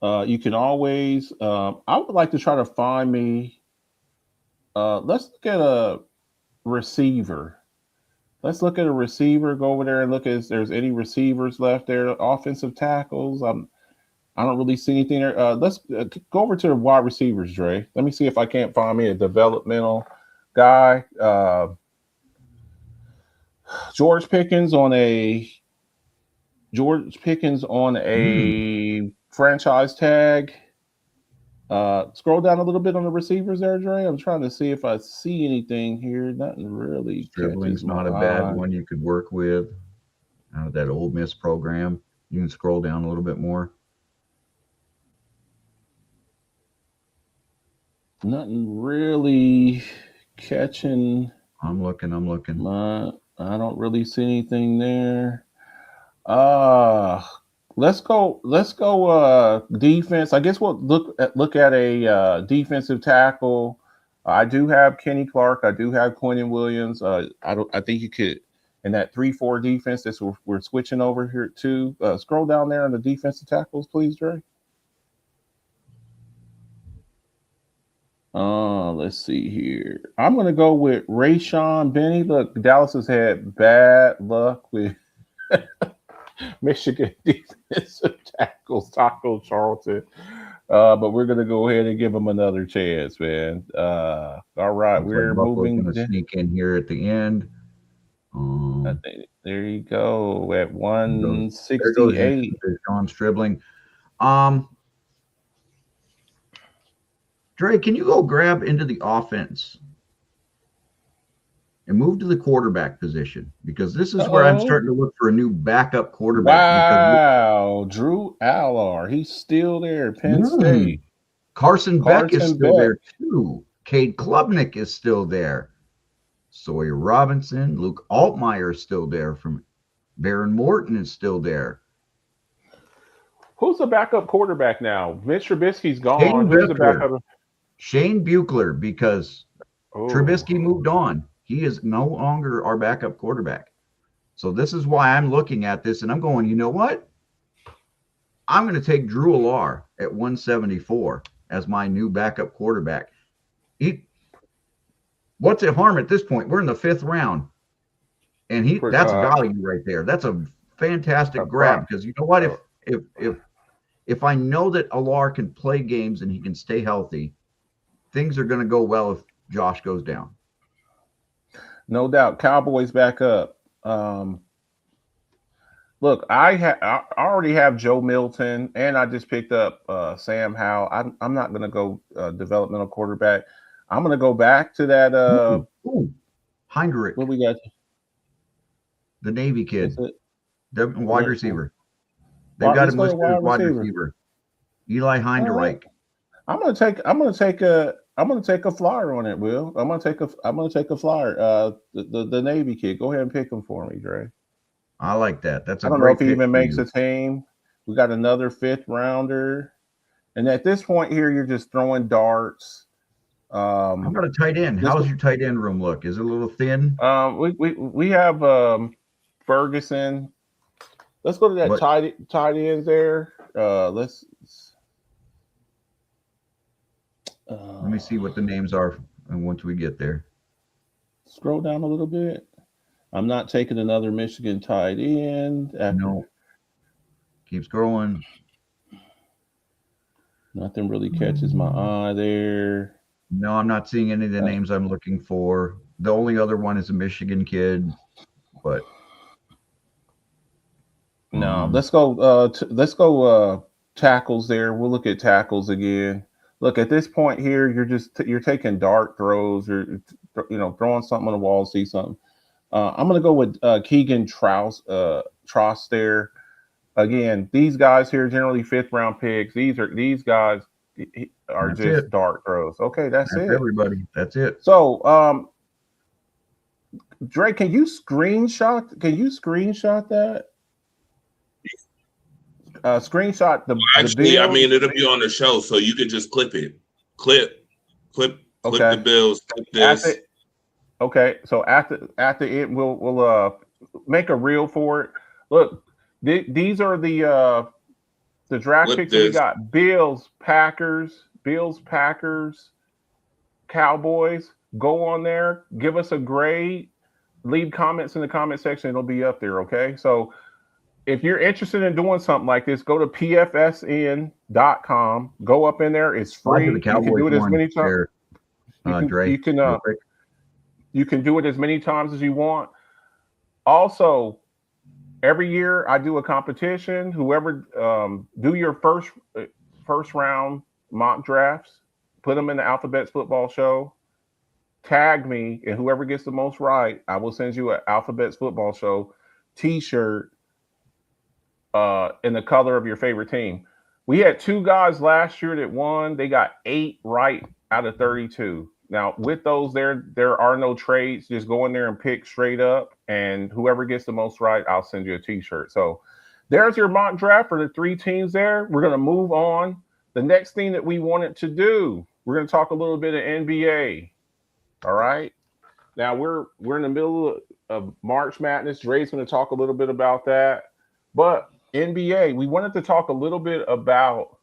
you can always. I would like to try to find me. Let's look at a receiver. Let's look at a receiver. Go over there and look if there's any receivers left there. Offensive tackles. I don't really see anything there. Let's go over to the wide receivers, Dre. Let me see if I can't find me a developmental guy. George Pickens on a franchise tag. Scroll down a little bit on the receivers there, Dre. I'm trying to see if I see anything here. Nothing really. Dribbling's not a bad one you could work with out of that Ole Miss program. You can scroll down a little bit more. Nothing really catching. I'm looking. I don't really see anything there. Let's go defense. I guess we'll look at a defensive tackle. I do have Kenny Clark. I do have Quentin Williams. I think you could in that 3-4 defense. That's what we're switching over here to. Scroll down there on the defensive tackles, please, Dre. Let's see here. I'm gonna go with Rayshon Benny. Look, Dallas has had bad luck with Michigan defensive tackles, Taco Charlton. But we're gonna go ahead and give him another chance, man. All right, Looks like we're Buffalo's moving. going to sneak in here at the end. I think there you go at There goes 168. Sean Stribling. Um, Dre, can you go grab into the offense and move to the quarterback position? Because this is where I'm starting to look for a new backup quarterback. Wow, Drew Allar, he's still there. Penn State. Carson Beck is Carson still Beck. there too. Cade Klubnik is still there. Sawyer Robinson, Luke Altmaier is still there. From Baron Morton is still there. Who's the backup quarterback now? Mitch Trubisky's gone. Who's the backup? Shane Buechler, because Trubisky moved on. He is no longer our backup quarterback. So this is why I'm looking at this and I'm going, you know what? I'm going to take Drew Allar at 174 as my new backup quarterback. What's it harm at this point? We're in the 5th round. And that's value right there. That's a fantastic grab, because you know what? If I know that Allar can play games and he can stay healthy, things are going to go well if Josh goes down. No doubt. Cowboys back up. Look, I already have Joe Milton, and I just picked up Sam Howell. I'm not going to go developmental quarterback. I'm going to go back to that. Heinrich. What we got? The Navy kid. The wide receiver. They've got him listed as wide receiver. Eli Heinrich. I'm gonna take a flyer on it, Will. I'm gonna take a flyer. The Navy kid. Go ahead and pick him for me, Dre. I like that. That's I don't know if he even makes a team. We got another 5th rounder, and at this point here, you're just throwing darts. How about a tight end? How's your tight end room look? Is it a little thin? We have Ferguson. Let's go to that tight end there. Let me see what the names are, and once we get there, scroll down a little bit. I'm not taking another Michigan tight end. No. Keep scrolling. Nothing really catches my eye there. No, I'm not seeing any of the names I'm looking for. The only other one is a Michigan kid, but no. Let's go tackles there. We'll look at tackles again. Look, at this point here, you're taking dart throws, or throwing something on the wall, see something. I'm going to go with Keegan Trost there. Again, these guys here generally 5th round picks. These guys are just dart throws. Okay, that's it. Everybody, that's it. So, Drake, can you screenshot that? Screenshot the. Actually, I mean, it'll be on the show, so you can just clip it. Clip the bills. Clip this. Okay, so at the end, we'll make a reel for it. Look, these are the draft picks that we got: Bills, Packers, Cowboys. Go on there, give us a grade, leave comments in the comment section. It'll be up there. Okay, so if you're interested in doing something like this, go to pfsn.com. Go up in there. It's free. You can do it as many times. You can do it as many times as you want. Also, every year I do a competition. Whoever do your first round mock drafts, put them in the Alphabets Football Show. Tag me, and whoever gets the most right, I will send you an Alphabets Football Show T-shirt in the color of your favorite team. We had 2 guys last year that won. They got 8 right out of 32. Now, with those, there are no trades. Just go in there and pick straight up, and whoever gets the most right, I'll send you a T-shirt. So there's your mock draft for the 3 teams there. We're going to move on. The next thing that we wanted to do, we're going to talk a little bit of NBA. All right. Now, we're in the middle of March Madness. Dre's going to talk a little bit about that. But NBA, we wanted to talk a little bit about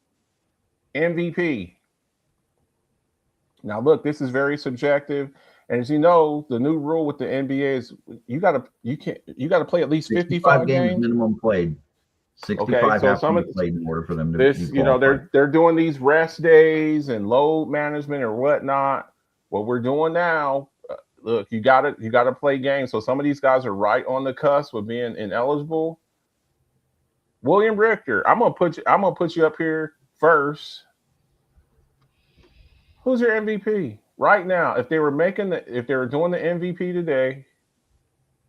MVP. Now, look, this is very subjective. And as you know, the new rule with the NBA is you got to play at least 65 55 games games. minimum played. Okay, 65 so have to some be of played in order for them to be this, qualified. they're doing these rest days and load management or whatnot. What we're doing now, look, you gotta play games. So some of these guys are right on the cusp of being ineligible. William Richter, I'm gonna put you up here first. Who's your MVP right now? If they were doing the MVP today,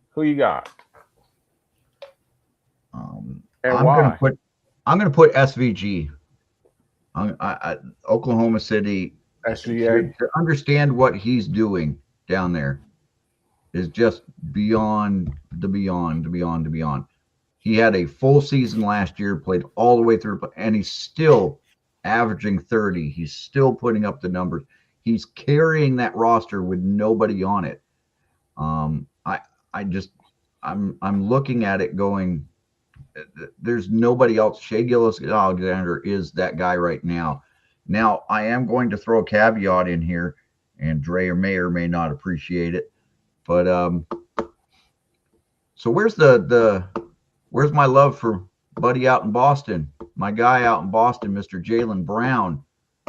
who you got Um, and I'm gonna why? put SVG. Oklahoma City. SGA. To understand what he's doing down there is just beyond the beyond. He had a full season last year, played all the way through, and he's still averaging 30. He's still putting up the numbers. He's carrying that roster with nobody on it. Um, I I just I'm looking at it going, there's nobody else. Shea Gilgeous-Alexander is that guy right now. Now, I am going to throw a caveat in here, and Dre may or may not appreciate it, but so where's my love for buddy out in Boston, my guy out in Boston, Mr. Jaylen Brown,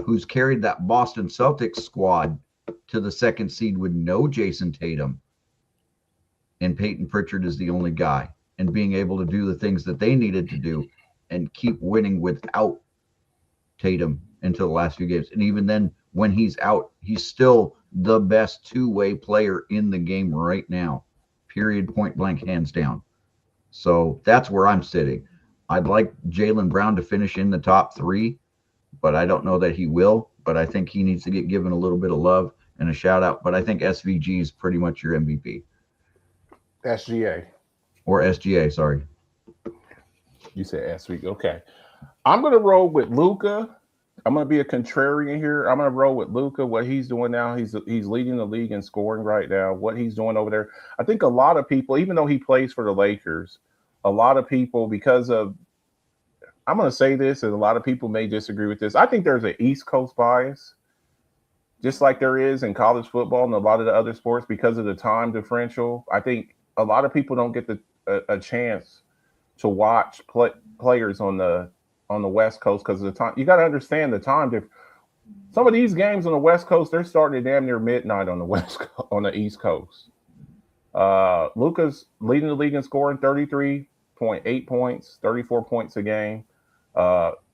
who's carried that Boston Celtics squad to the second seed with no Jason Tatum, and Peyton Pritchard is the only guy, and being able to do the things that they needed to do and keep winning without Tatum until the last few games. And even then, when he's out, he's still the best two-way player in the game right now. Period, point blank, hands down. So that's where I'm sitting. I'd like Jaylen Brown to finish in the top 3, but I don't know that he will. But I think he needs to get given a little bit of love and a shout out. But I think SVG is pretty much your MVP. SGA. Or SGA, sorry. You said SVG. Okay. I'm gonna roll with Luka. I'm gonna be a contrarian here. I'm gonna roll with Luka. What he's doing now, he's leading the league in scoring right now. What he's doing over there, I think a lot of people, even though he plays for the Lakers, a lot of people, because of, I'm gonna say this, and a lot of people may disagree with this. I think there's an East Coast bias, just like there is in college football and a lot of the other sports, because of the time differential. I think a lot of people don't get a chance to watch players on the West Coast because of the time. You got to understand the time difference. Some of these games on the West Coast, they're starting at damn near midnight on the East Coast. Luka's leading the league in scoring, 33.8 points, 34 points a game.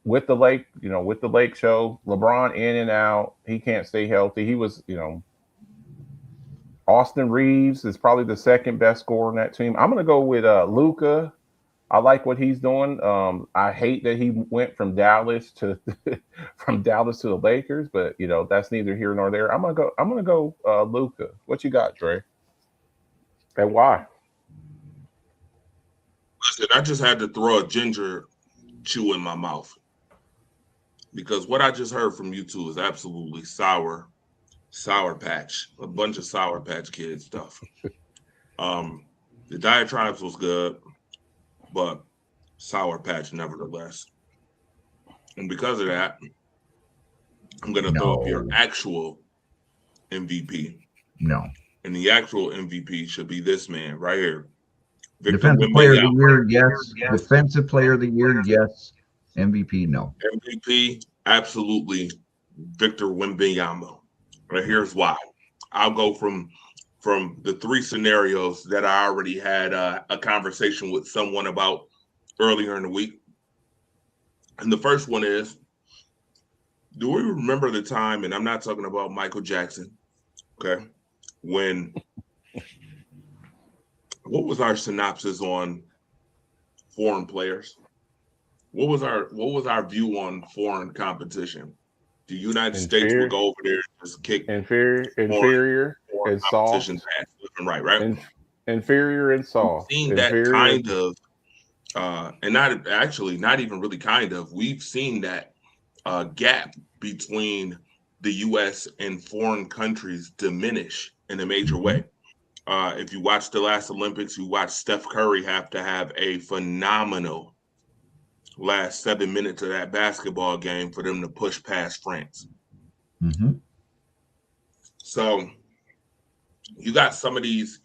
With the Lake show, LeBron in and out. He can't stay healthy. He was, Austin Reeves is probably the second best scorer on that team. I'm going to go with Luka. I like what he's doing. I hate that he went from Dallas to the Lakers, but that's neither here nor there. I'm gonna go Luka. What you got, Dre? And why? Listen, I just had to throw a ginger chew in my mouth because what I just heard from you two is absolutely sour patch, a bunch of Sour Patch Kids stuff. The diatribes was good, but Sour Patch nevertheless. And because of that, I'm going to throw up your actual MVP. No. And the actual MVP should be this man right here. Defensive player of the year, yes. Defensive player of the year, yes. MVP, no. MVP, absolutely Victor Wembanyama. Right, here's why. I'll go from the 3 scenarios that I already had a conversation with someone about earlier in the week. And the first one is, do we remember the time, and I'm not talking about Michael Jackson, okay, when what was our synopsis on foreign players? What was our view on foreign competition? The United States would go over there and just kick inferior and soft. Right. Inferior and soft. We've seen that kind of, and not even really kind of. We've seen that gap between the U.S. and foreign countries diminish in a major way. If you watch the last Olympics, you watch Steph Curry have to have a phenomenal last 7 minutes of that basketball game for them to push past France. So you got some of these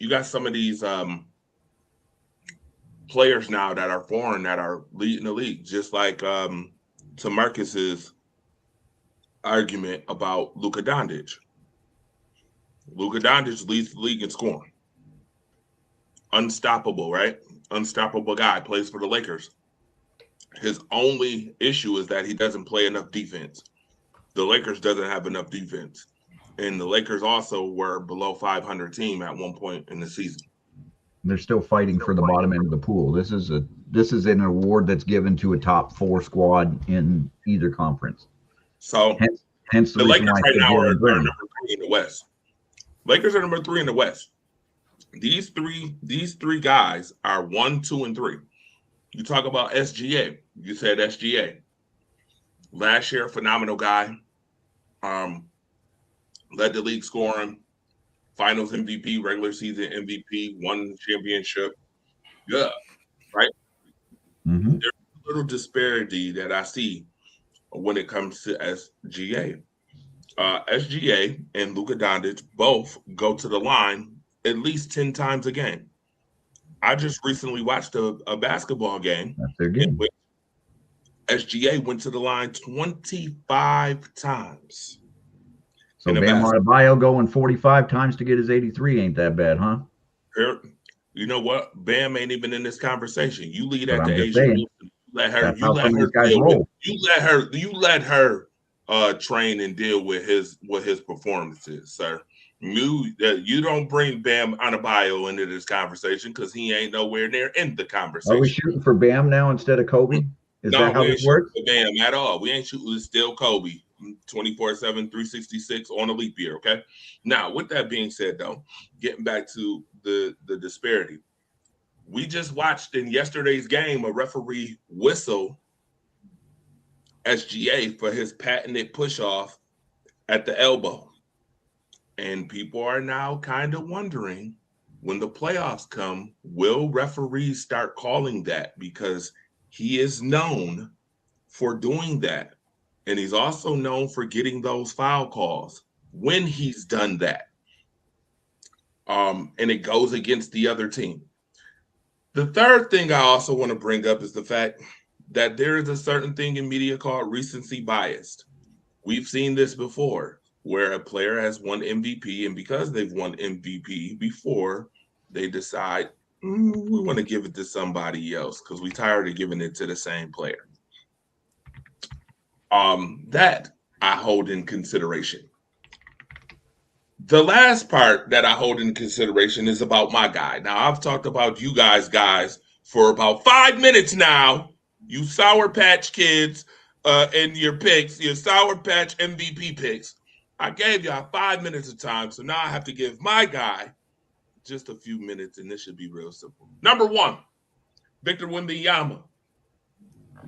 players now that are foreign that are leading the league, just like to Marcus's argument about Luka Doncic. Luka Doncic leads the league in scoring. Unstoppable, right? Unstoppable guy, plays for the Lakers. His only issue is that he doesn't play enough defense. The Lakers doesn't have enough defense. And the Lakers also were below 500 team at one point in the season. They're still fighting for the bottom end of the pool. This is an award that's given to a top 4 squad in either conference. So hence the Lakers right now are number 3 in the West. Lakers are number 3 in the West. These three guys are 1, 2, and 3. You talk about SGA. You said SGA. Last year, phenomenal guy. Led the league scoring. Finals MVP, regular season MVP, won the championship. Yeah, right? Mm-hmm. There's a little disparity that I see when it comes to SGA. SGA and Luka Doncic both go to the line at least 10 times a game. I just recently watched a basketball game. That's their game. SGA went to the line 25 times. So Bam Adebayo going 45 times to get his 83 ain't that bad, huh? You know what? Bam ain't even in this conversation. You lead at the age. You let her train and deal with his performances, sir. You don't bring Bam Adebayo into this conversation because he ain't nowhere near in the conversation. Are we shooting for Bam now instead of Kobe? Is that how this works? Bam at all. We ain't shooting. It's still Kobe. 24/7, 366 on a leap year. Okay. Now, with that being said, though, getting back to the disparity, we just watched in yesterday's game a referee whistle SGA for his patented push off at the elbow, and people are now kind of wondering when the playoffs come, will referees start calling that because he is known for doing that. And he's also known for getting those foul calls when he's done that. And it goes against the other team. The third thing I also want to bring up is the fact that there is a certain thing in media called recency bias. We've seen this before where a player has won MVP, and because they've won MVP before, they decide, we want to give it to somebody else because we're tired of giving it to the same player. That I hold in consideration. The last part that I hold in consideration is about my guy. Now, I've talked about you guys for about 5 minutes now. You Sour Patch Kids and your picks, your Sour Patch MVP picks. I gave y'all 5 minutes of time, so now I have to give my guy just a few minutes, and this should be real simple. Number 1, Victor Wembanyama.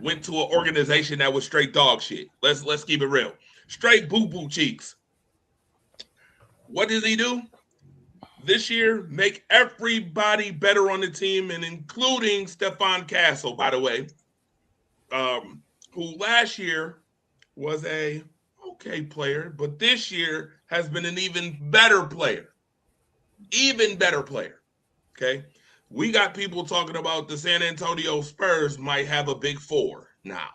Went to an organization that was straight dog shit. Let's keep it real. Straight boo-boo cheeks. What did he do? This year, make everybody better on the team, and including Stephon Castle, by the way, who last year was a okay player, but this year has been an even better player. Even better player. Okay? We got people talking about the San Antonio Spurs might have a big 4 now.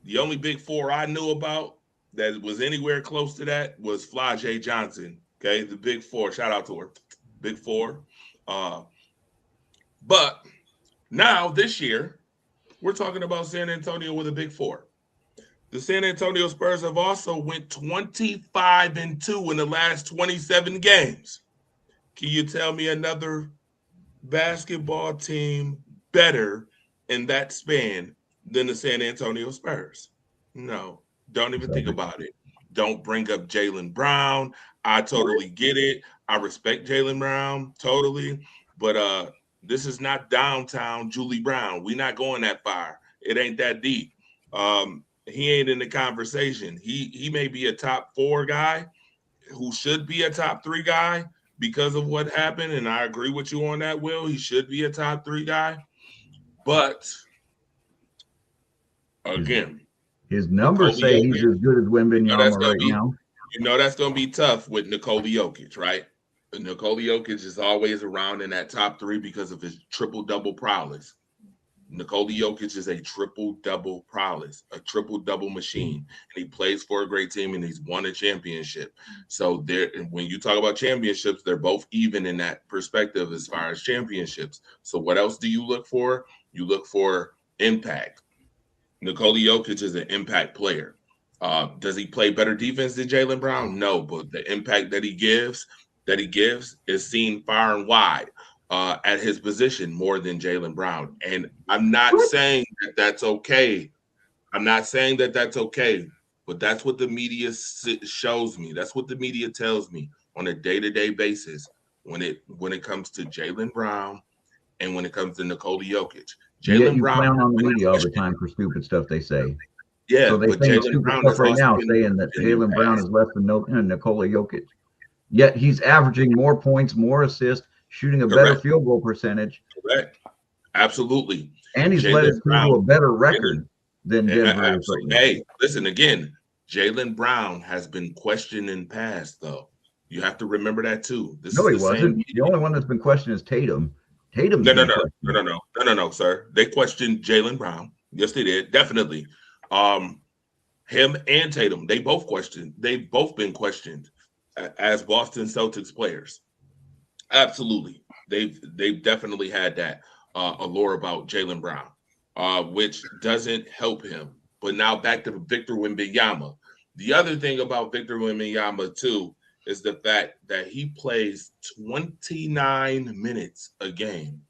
The only big 4 I knew about that was anywhere close to that was Flau'jae Johnson. Okay, the big 4. Shout out to her. Big 4. But now this year, we're talking about San Antonio with a big 4. The San Antonio Spurs have also went 25-2 in the last 27 games. Can you tell me another basketball team better in that span than the San Antonio Spurs? No, don't even think about it. Don't bring up Jaylen Brown. I totally get it. I respect Jaylen Brown totally, but this is not downtown Julie Brown. We're not going that far. It ain't that deep. He ain't in the conversation. He may be a top 4 guy who should be a top 3 guy because of what happened, and I agree with you on that, Will. He should be a top 3 guy. But, again, his numbers say he's as good as Wembanyama right now. You know that's going to be tough with Nikola Jokic, right? Nikola Jokic is always around in that top 3 because of his triple-double prowess. Nikola Jokic is a triple-double prowess, a triple-double machine, and he plays for a great team, and he's won a championship. So there, when you talk about championships, they're both even in that perspective as far as championships. So what else do you look for? You look for impact. Nikola Jokic is an impact player. Does he play better defense than Jaylen Brown? No, but the impact that he gives is seen far and wide at his position more than Jaylen Brown. And I'm not saying that that's okay. I'm not saying that that's okay, but that's what the media shows me. That's what the media tells me on a day-to-day basis when it comes to Jaylen Brown and when it comes to Nikola Jokic. Jaylen Brown clown on the media all the time for stupid stuff they say. Yeah, so they but say Jaylen stupid Brown stuff right now, saying that Jaylen Brown is less than Nikola Jokic. Yet he's averaging more points, more assists, shooting a better field goal percentage. Correct. Absolutely. And he's led his team to a better record than Denver is right now. Hey, listen again. Jaylen Brown has been questioned in past, though. You have to remember that too. No, he wasn't. The only one that's been questioned is Tatum. No, sir. They questioned Jaylen Brown. Yes, they did. Definitely. Him and Tatum, they both questioned. They've both been questioned as Boston Celtics players. Absolutely. They've definitely had that allure about Jaylen Brown, which doesn't help him. But now back to Victor Wembanyama. The other thing about Victor Wembanyama, too, is the fact that he plays 29 minutes a game.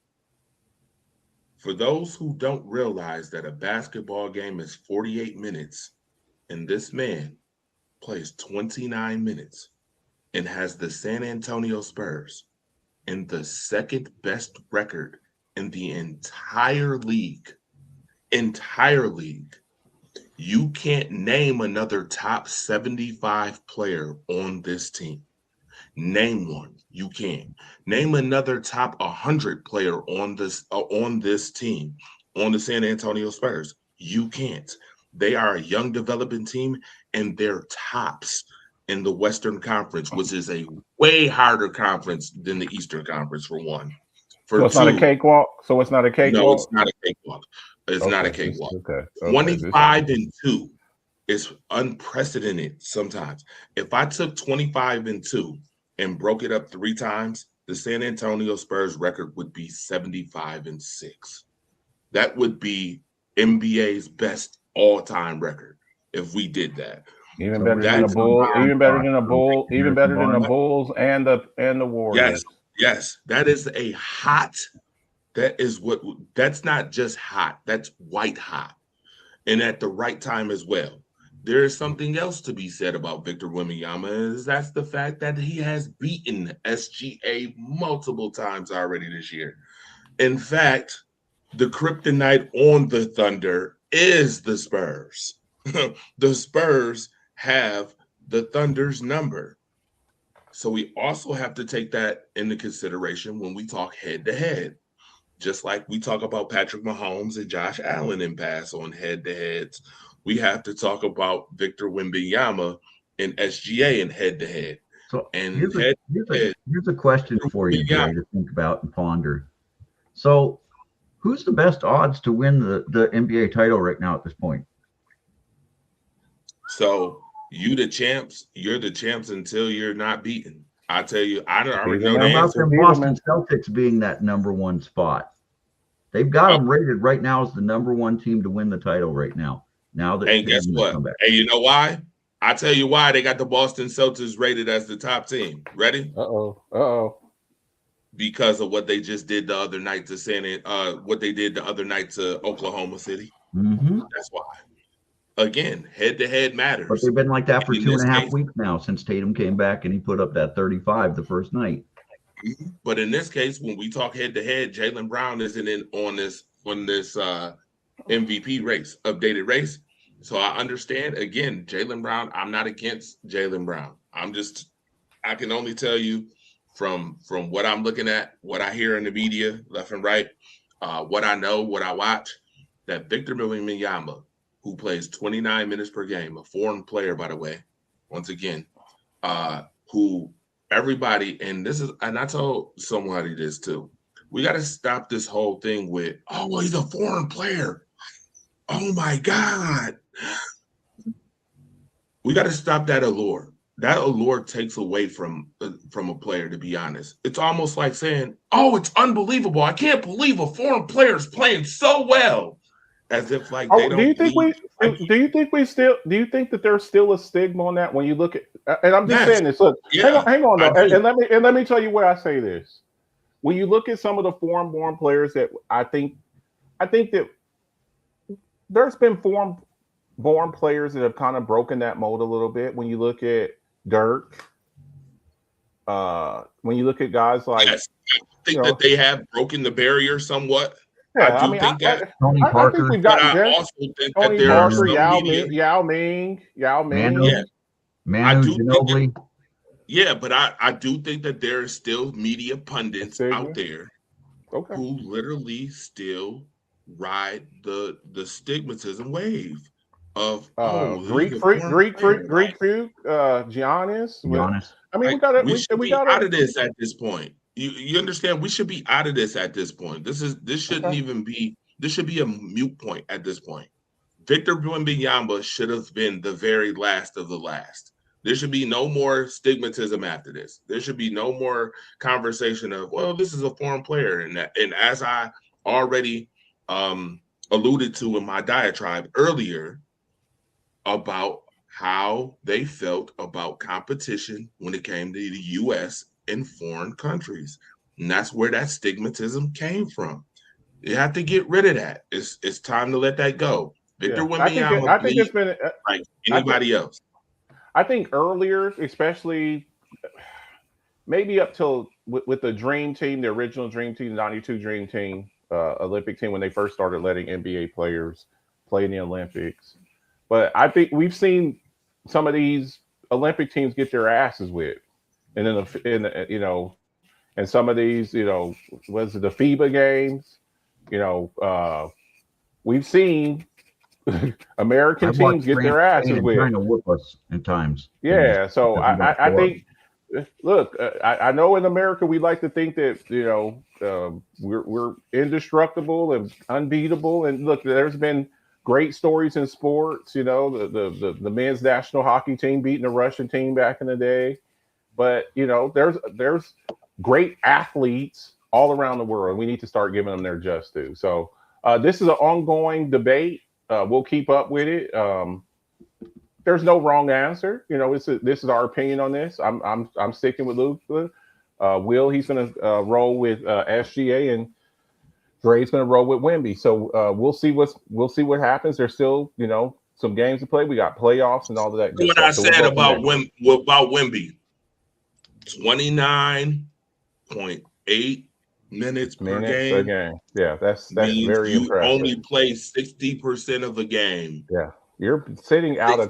For those who don't realize that a basketball game is 48 minutes, and this man plays 29 minutes and has the San Antonio Spurs in the second best record in the entire league, you can't name another top 75 player on this team. Name one. You can. Name another top 100 player on this team, on the San Antonio Spurs. You can't. They are a young developing team, and they're tops in the Western Conference, which is a way harder conference than the Eastern Conference, for one. So it's not a cakewalk? No, it's not a cakewalk. It's not a cakewalk. Okay. 25-2 is unprecedented sometimes. If I took 25-2 and broke it up 3 times, the San Antonio Spurs record would be 75-6. That would be NBA's best all-time record if we did that. Even better than the Bulls. Even better than the Bulls. Even better than the Bulls and the Warriors. Yes. That is a hot. That's not just hot. That's white hot, and at the right time as well. There is something else to be said about Victor Wembanyama, that's the fact that he has beaten SGA multiple times already this year. In fact, the kryptonite on the Thunder is the Spurs. The Spurs have the Thunder's number. So we also have to take that into consideration when we talk head-to-head. Just like we talk about Patrick Mahomes and Josh Allen in pass on head-to-heads, we have to talk about Victor Wembanyama and SGA in head-to-head. So here's a question for you, Jay, to think about and ponder. So who's the best odds to win the NBA title right now at this point? So you're the champs until you're not beaten. I tell you, I already know the answer. The Boston Celtics being that number 1 spot. They've got them rated right now as the number 1 team to win the title right now. And guess what? Hey, you know why? I tell you why they got the Boston Celtics rated as the top team. Ready? Because of what they just did the other night to what they did the other night to Oklahoma City. Mm-hmm. That's why. Again, head-to-head matters. But they've been like that for 2.5 weeks now since Tatum came back and he put up that 35 the first night. But in this case, when we talk head-to-head, Jaylen Brown isn't on this MVP race, updated race. So I understand, again, Jaylen Brown, I'm not against Jaylen Brown. I can only tell you from what I'm looking at, what I hear in the media, left and right, what I know, what I watch, that Victor Wembanyama, who plays 29 minutes per game, a foreign player, by the way, once again, who everybody, and I told somebody this too. We got to stop this whole thing with, oh, well, he's a foreign player. Oh my God. We got to stop that allure. That allure takes away from a player, to be honest. It's almost like saying, oh, it's unbelievable. I can't believe a foreign player is playing so well. As if like they don't. Do you think that there's still a stigma on that when you look at? And I'm just saying this. Look, hang on though, and let me tell you where I say this. When you look at some of the foreign-born players that I think that there's been foreign-born players that have kind of broken that mold a little bit. When you look at Dirk, when you look at guys like, I think that they have broken the barrier somewhat. Yeah, I think that Tony Parker. I think we've got I also think Tony that Parker, Yao Ming. Manu Ginobili. Yeah, but I do think that there are still media pundits out there who literally still ride the stigmatism wave of Greek freak, Giannis. I mean, we should be out of this at this point. You understand? We should be out of this at this point. This shouldn't even be. This should be a moot point at this point. Victor Wembanyama should have been the very last of the last. There should be no more stigmatism after this. There should be no more conversation of, well, this is a foreign player, and as I already alluded to in my diatribe earlier about how they felt about competition when it came to the U.S. in foreign countries. And that's where that stigmatism came from. You have to get rid of that. It's time to let that go. Victor Wembanyama, I think it's been like anybody else. I think earlier, especially maybe up till with the Dream Team, the original Dream Team, the 92 Dream Team, Olympic team, when they first started letting NBA players play in the Olympics. But I think we've seen some of these Olympic teams get their asses whipped. And then, and some of these, was it the FIBA games? We've seen American teams get their asses whipped. Trying to whoop us at times. Yeah, so I think, look, I know in America we like to think that we're indestructible and unbeatable. And look, there's been great stories in sports. The men's national hockey team beating the Russian team back in the day. But there's great athletes all around the world. We need to start giving them their just due. So this is an ongoing debate. We'll keep up with it. There's no wrong answer. This is our opinion on this. I'm sticking with Luka. Will, he's going to roll with SGA, and Dre's going to roll with Wemby. So we'll see what happens. There's still some games to play. We got playoffs and all of that. What I said about Wemby. 29.8 minutes per game. Yeah, that's very impressive. You only play 60% of the game. Yeah, you're sitting out a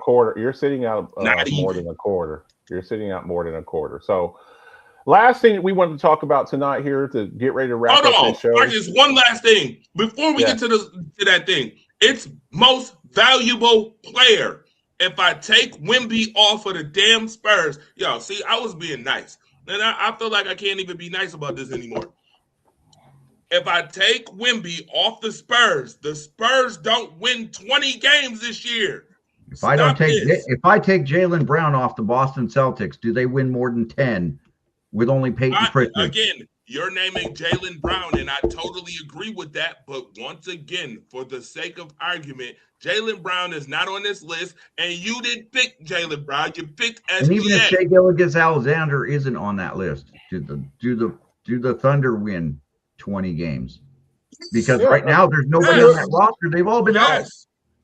quarter. You're sitting out more than a quarter. You're sitting out more than a quarter. So, last thing we wanted to talk about tonight here to get ready to wrap up this show. Marcus, one last thing before we get to that thing. It's most valuable player. If I take Wemby off of the damn Spurs, see, I was being nice. And I feel like I can't even be nice about this anymore. If I take Wemby off the Spurs don't win 20 games this year. If I take Jaylen Brown off the Boston Celtics, do they win more than 10 with only Peyton Pritchard? Again, you're naming Jaylen Brown, and I totally agree with that. But once again, for the sake of argument, Jaylen Brown is not on this list, and you didn't pick Jaylen Brown. You picked SGA. And even if Shai Gilgeous-Alexander isn't on that list, do the Thunder win 20 games? Because right now there's nobody on that roster. They've all been out.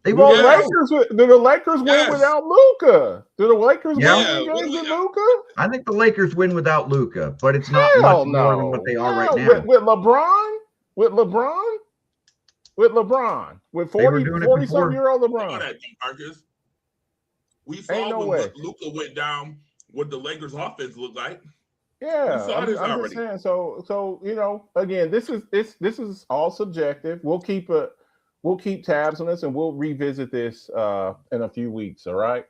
Do the Lakers win without Luka? Do the Lakers win games with Luka? I think the Lakers win without Luka, but it's not much more than what they are right now. With LeBron? With 40-something-year-old LeBron. Marcus. We saw when Luka went down what the Lakers offense looked like. Yeah, I'm just saying. So again, this is all subjective. We'll keep tabs on this, and we'll revisit this in a few weeks. All right.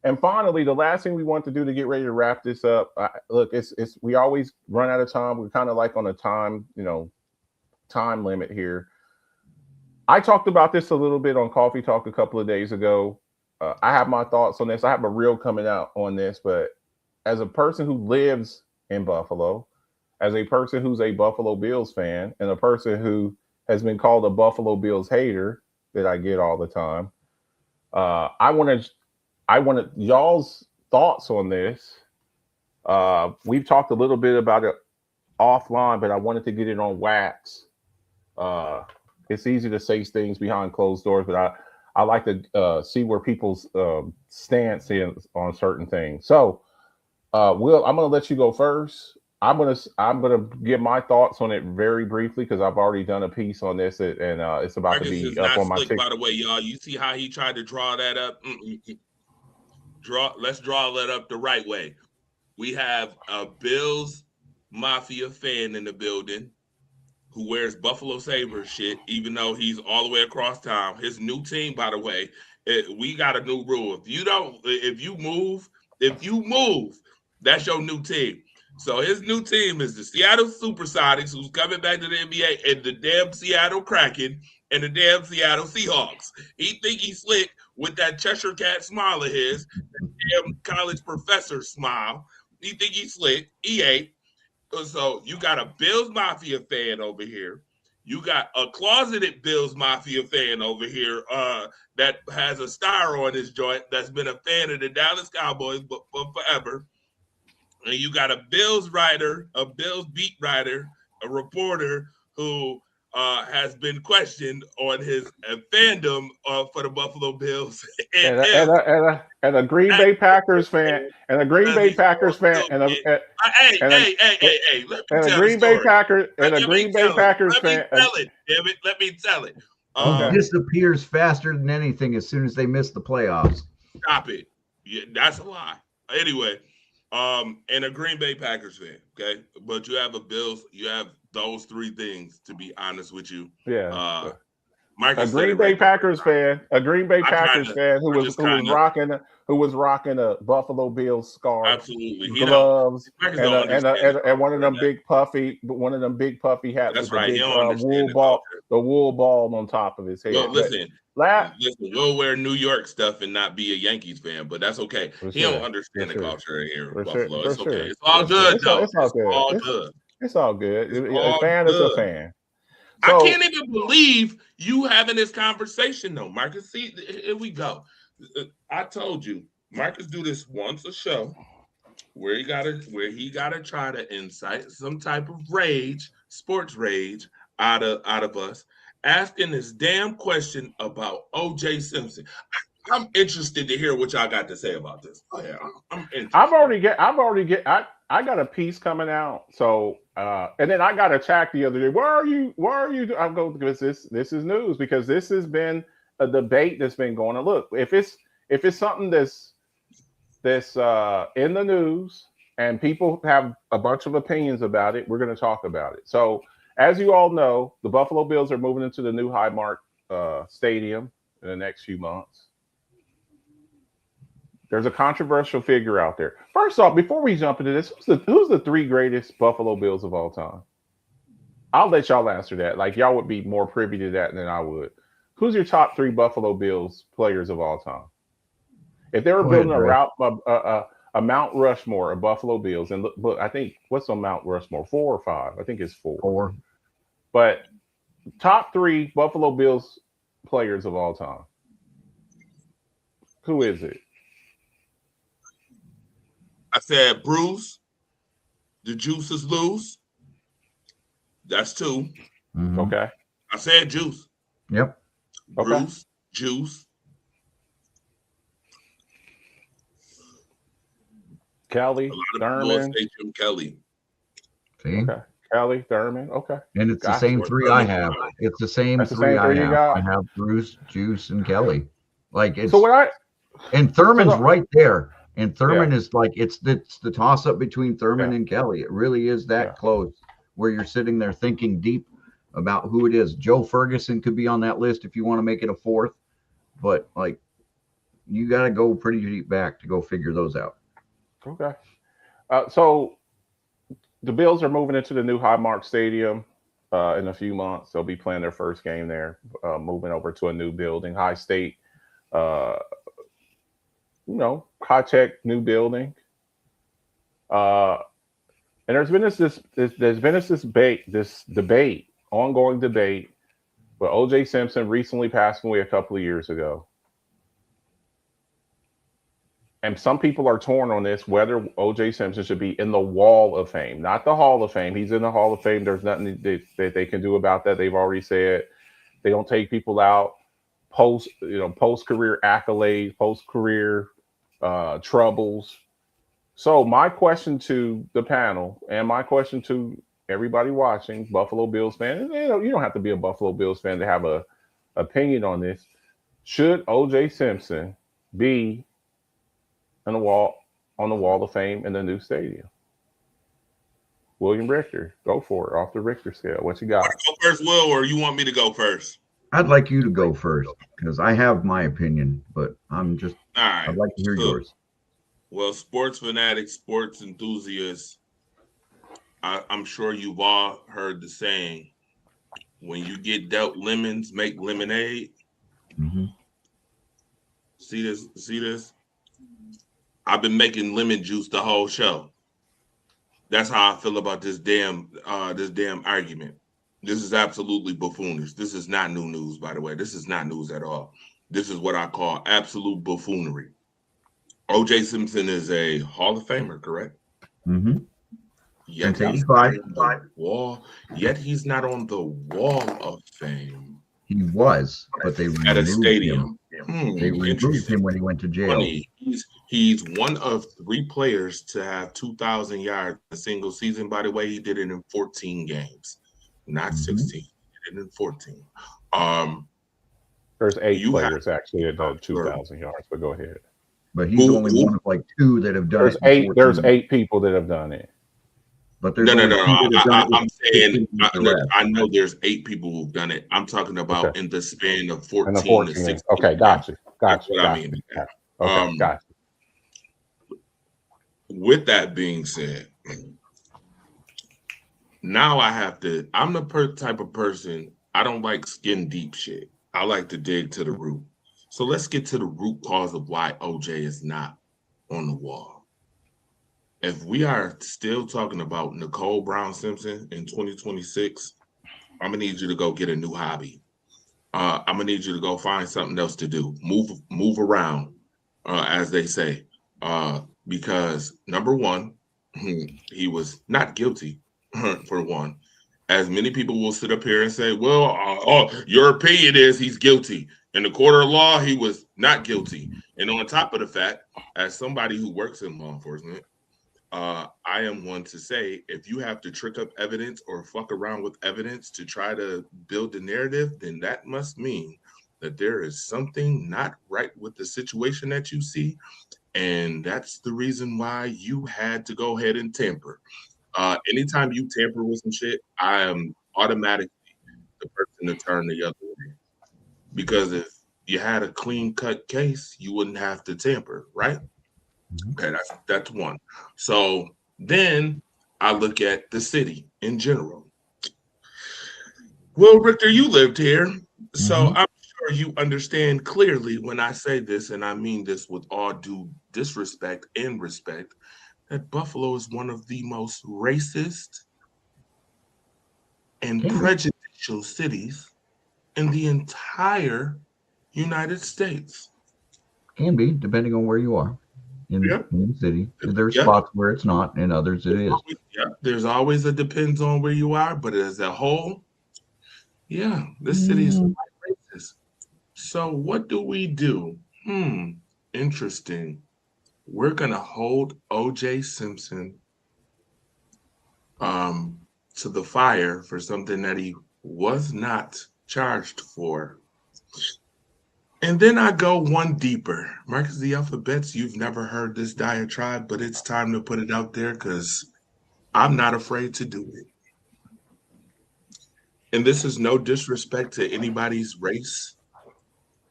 And finally, the last thing we want to do to get ready to wrap this up. Look, it's we always run out of time. We're kind of like on a time, time limit here. I talked about this a little bit on Coffee Talk a couple of days ago. I have my thoughts on this. I have a reel coming out on this, but as a person who lives in Buffalo, as a person who's a Buffalo Bills fan, and a person who has been called a Buffalo Bills hater that I get all the time, I wanted y'all's thoughts on this. We've talked a little bit about it offline, but I wanted to get it on wax. It's easy to say things behind closed doors, but I like to see where people's stance is on certain things. So, Will, I'm going to let you go first. I'm gonna give my thoughts on it very briefly because I've already done a piece on this, and it's about Marcus to be is up not on my slick, TikTok. by the way, y'all. You see how he tried to draw that up? Let's draw that up the right way. We have a Bills Mafia fan in the building who wears Buffalo Sabres shit, even though he's all the way across town. His new team, by the way, we got a new rule. If you move, that's your new team. So his new team is the Seattle Supersonics, who's coming back to the NBA, and the damn Seattle Kraken and the damn Seattle Seahawks. He think he's slick with that Cheshire Cat smile of his, that damn college professor smile. He think he's slick. He ain't. So you got a Bills Mafia fan over here. You got a closeted Bills Mafia fan over here that has a star on his joint that's been a fan of the Dallas Cowboys for forever. And you got a Bills writer, a Bills beat writer, a reporter who has been questioned on his fandom for the Buffalo Bills. And a Green Bay Packers fan, and a Green Bay Packers fan, and a Green Bay Packers, and a Green Bay Packers fan. Let me tell it. He disappears faster than anything as soon as they miss the playoffs. Stop it. Yeah, that's a lie. Anyway, and a Green Bay Packers fan, okay? But you have you have those three things, to be honest with you. Yeah. Marcus, a Green Bay Packers fan who was rocking a Buffalo Bills scarf, absolutely, gloves, and one of them big puffy hats. That's with right. The wool ball on top of his head. Well, listen, we'll wear New York stuff and not be a Yankees fan, but that's okay. He don't understand the culture here in Buffalo. It's okay. It's all good, though. It's all good. It's all good. A fan is a fan. So, I can't even believe you having this conversation, though, Marcus. See, here we go. I told you, Marcus do this once a show where he gotta try to incite some type of rage, sports rage, out of us, asking this damn question about O.J. Simpson. I'm interested to hear what y'all got to say about this. Oh yeah, I'm interested. I got a piece coming out. So and then I got attacked the other day. Where are you? I'm going because this is news, because this has been a debate that's been going on. Look, if it's something that's in the news and people have a bunch of opinions about it, we're going to talk about it. So as you all know, the Buffalo Bills are moving into the new Highmark Stadium in the next few months. There's a controversial figure out there. First off, before we jump into this, who's the three greatest Buffalo Bills of all time? I'll let y'all answer that. Like, y'all would be more privy to that than I would. Who's your top three Buffalo Bills players of all time? If they were building a Mount Rushmore of Buffalo Bills, and look, I think what's on Mount Rushmore? 4 or 5? I think it's 4. 4. But top three Buffalo Bills players of all time. Who is it? I said Bruce. The juice is loose. That's 2. Mm-hmm. Okay. I said Juice. Yep. Bruce, okay. Juice. Kelly, Thurman. Jim Kelly. See? Okay. Kelly, Thurman. Okay. And it's the same 3 I have. It's the same 3 I have. I have Bruce, Juice, and Kelly. Like, it's so and Thurman's right there. And Thurman is like, it's the toss up between Thurman and Kelly. It really is that close, where you're sitting there thinking deep about who it is. Joe Ferguson could be on that list if you want to make it a 4th, but like you got to go pretty deep back to go figure those out. Okay. So the Bills are moving into the new Highmark Stadium in a few months. They'll be playing their first game there, moving over to a new building, high state, uh, high tech new building. Uh, and there's been this debate, ongoing debate. But O.J. Simpson recently passed away a couple of years ago. And some people are torn on this, whether O.J. Simpson should be in the Wall of Fame, not the Hall of Fame. He's in the Hall of Fame. There's nothing that they can do about that. They've already said they don't take people out post career accolades, post career troubles. So my question to the panel and my question to everybody watching, Buffalo Bills fan, you don't have to be a Buffalo Bills fan to have a opinion on this. Should O.J. Simpson be on the Wall of Fame in the new stadium? William Richter, go for it off the Richter scale. What you got? Go first, Will, or you want me to go first? I'd like you to go first because I have my opinion, but All right. I'd like to hear yours. Well, sports fanatics, sports enthusiasts, I'm sure you've all heard the saying, when you get dealt lemons, make lemonade. Mm-hmm. See this? I've been making lemon juice the whole show. That's how I feel about this damn argument. This is absolutely buffoonish. This is not new news, by the way. This is not news at all. This is what I call absolute buffoonery. O.J. Simpson is a Hall of Famer, correct? Mm-hmm. Yet he's not on the wall. Yet he's not on the Wall of Fame. He was, but they at a stadium. They removed him when he went to jail. Funny. He's one of 3 players to have 2,000 yards in a single season. By the way, he did it in 14 games, not 16. He did it in 14. There's 8 players actually at 2,000 yards, but go ahead. But he's only one of like 2 that have done it. There's 8 people that have done it. But there's no. I'm saying I know there's 8 people who've done it. I'm talking about in the span of 14 to 16. Okay, gotcha. That's what I mean. Okay, gotcha. With that being said, now I'm the type of person, I don't like skin deep shit. I like to dig to the root. So let's get to the root cause of why OJ is not on the wall. If we are still talking about Nicole Brown Simpson in 2026, I'm gonna need you to go get a new hobby. I'm gonna need you to go find something else to do. Move around, as they say. Because number one, he was not guilty, for one. As many people will sit up here and say, well, your opinion is he's guilty. In the court of law, he was not guilty. And on top of the fact, as somebody who works in law enforcement, I am one to say, if you have to trick up evidence or fuck around with evidence to try to build a narrative, then that must mean that there is something not right with the situation that you see. And that's the reason why you had to go ahead and tamper. Anytime you tamper with some shit, I am automatically the person to turn the other way. Because if you had a clean cut case, you wouldn't have to tamper, right? Okay, that's one. So then I look at the city in general. Well, Richter, you lived here, so I'm sure you understand clearly when I say this, and I mean this with all due disrespect and respect, that Buffalo is one of the most racist and prejudicial cities in the entire United States. Can be, depending on where you are in the city. There's spots where it's not, and others it is. There's always a depends on where you are, but as a whole, this city is racist. So what do we do? Interesting. We're gonna hold O.J. Simpson to the fire for something that he was not charged for. And then I go one deeper. Marcus the Alphabets, you've never heard this diatribe, but it's time to put it out there because I'm not afraid to do it. And this is no disrespect to anybody's race,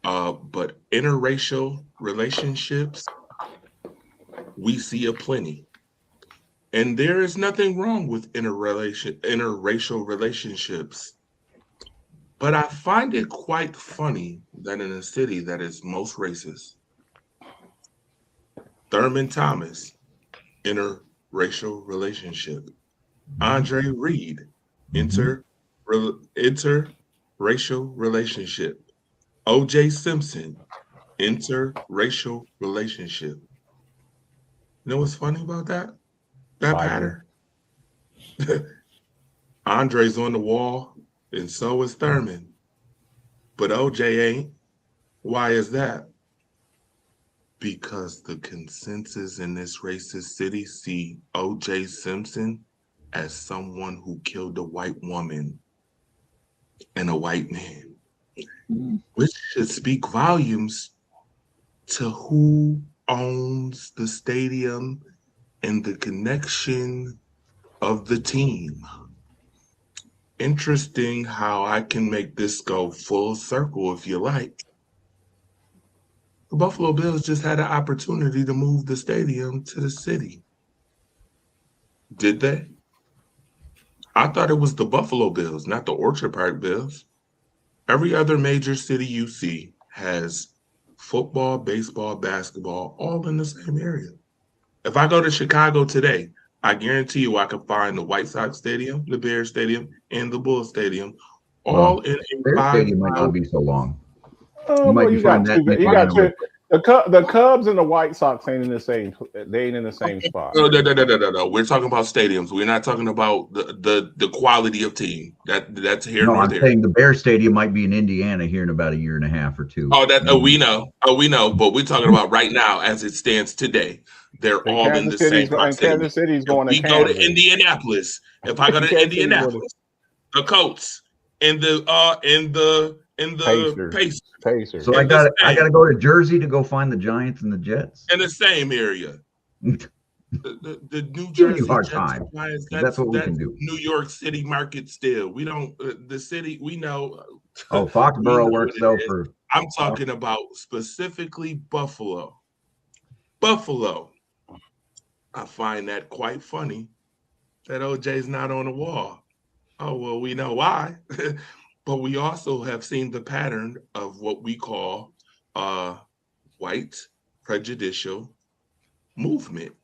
But interracial relationships, we see aplenty. And there is nothing wrong with interracial relationships. But I find it quite funny that in a city that is most racist, Thurman Thomas, interracial relationship. Andre Reed, interracial relationship. O.J. Simpson, interracial relationship. You know what's funny about that? That Biden. pattern. Andre's on the wall, and so is Thurman. But OJ ain't. Why is that? Because the consensus in this racist city see OJ Simpson as someone who killed a white woman and a white man, which should speak volumes to who owns the stadium and the connection of the team. Interesting how I can make this go full circle if you like. The Buffalo Bills just had an opportunity to move the stadium to the city. Did they? I thought it was the Buffalo Bills, not the Orchard Park Bills. Every other major city you see has football, baseball, basketball, all in the same area. If I go to Chicago today, I guarantee you I can find the White Sox Stadium, the Bears Stadium, and the Bulls Stadium, all in a Bear 5 Stadium might mile. not be so long. Oh, You might well, be you got finding two. that You got Indiana two. The Cubs and the White Sox ain't in the same. They ain't in the same spot. No. We're talking about stadiums. We're not talking about the quality of team. That's here No, nor I'm there. saying the Bear Stadium might be in Indiana here in about a year and a half or two. We know. We know. But we're talking about right now as it stands today. They're And all in the same proximity. Kansas City's If going we to go Kansas. to Indianapolis, if I go to Kansas City's going Indianapolis, the Colts and the Pacers. So I got to go to Jersey to go find the Giants and the Jets. In the same area. The New Giving Jersey you a hard Jets, time. Giants, That's what we can do. New York City market still. We don't the city we know. Oh, Foxborough works though for. I'm talking about specifically Buffalo. Buffalo. I find that quite funny that OJ's not on the wall. Oh, well, we know why. But we also have seen the pattern of what we call white prejudicial movement.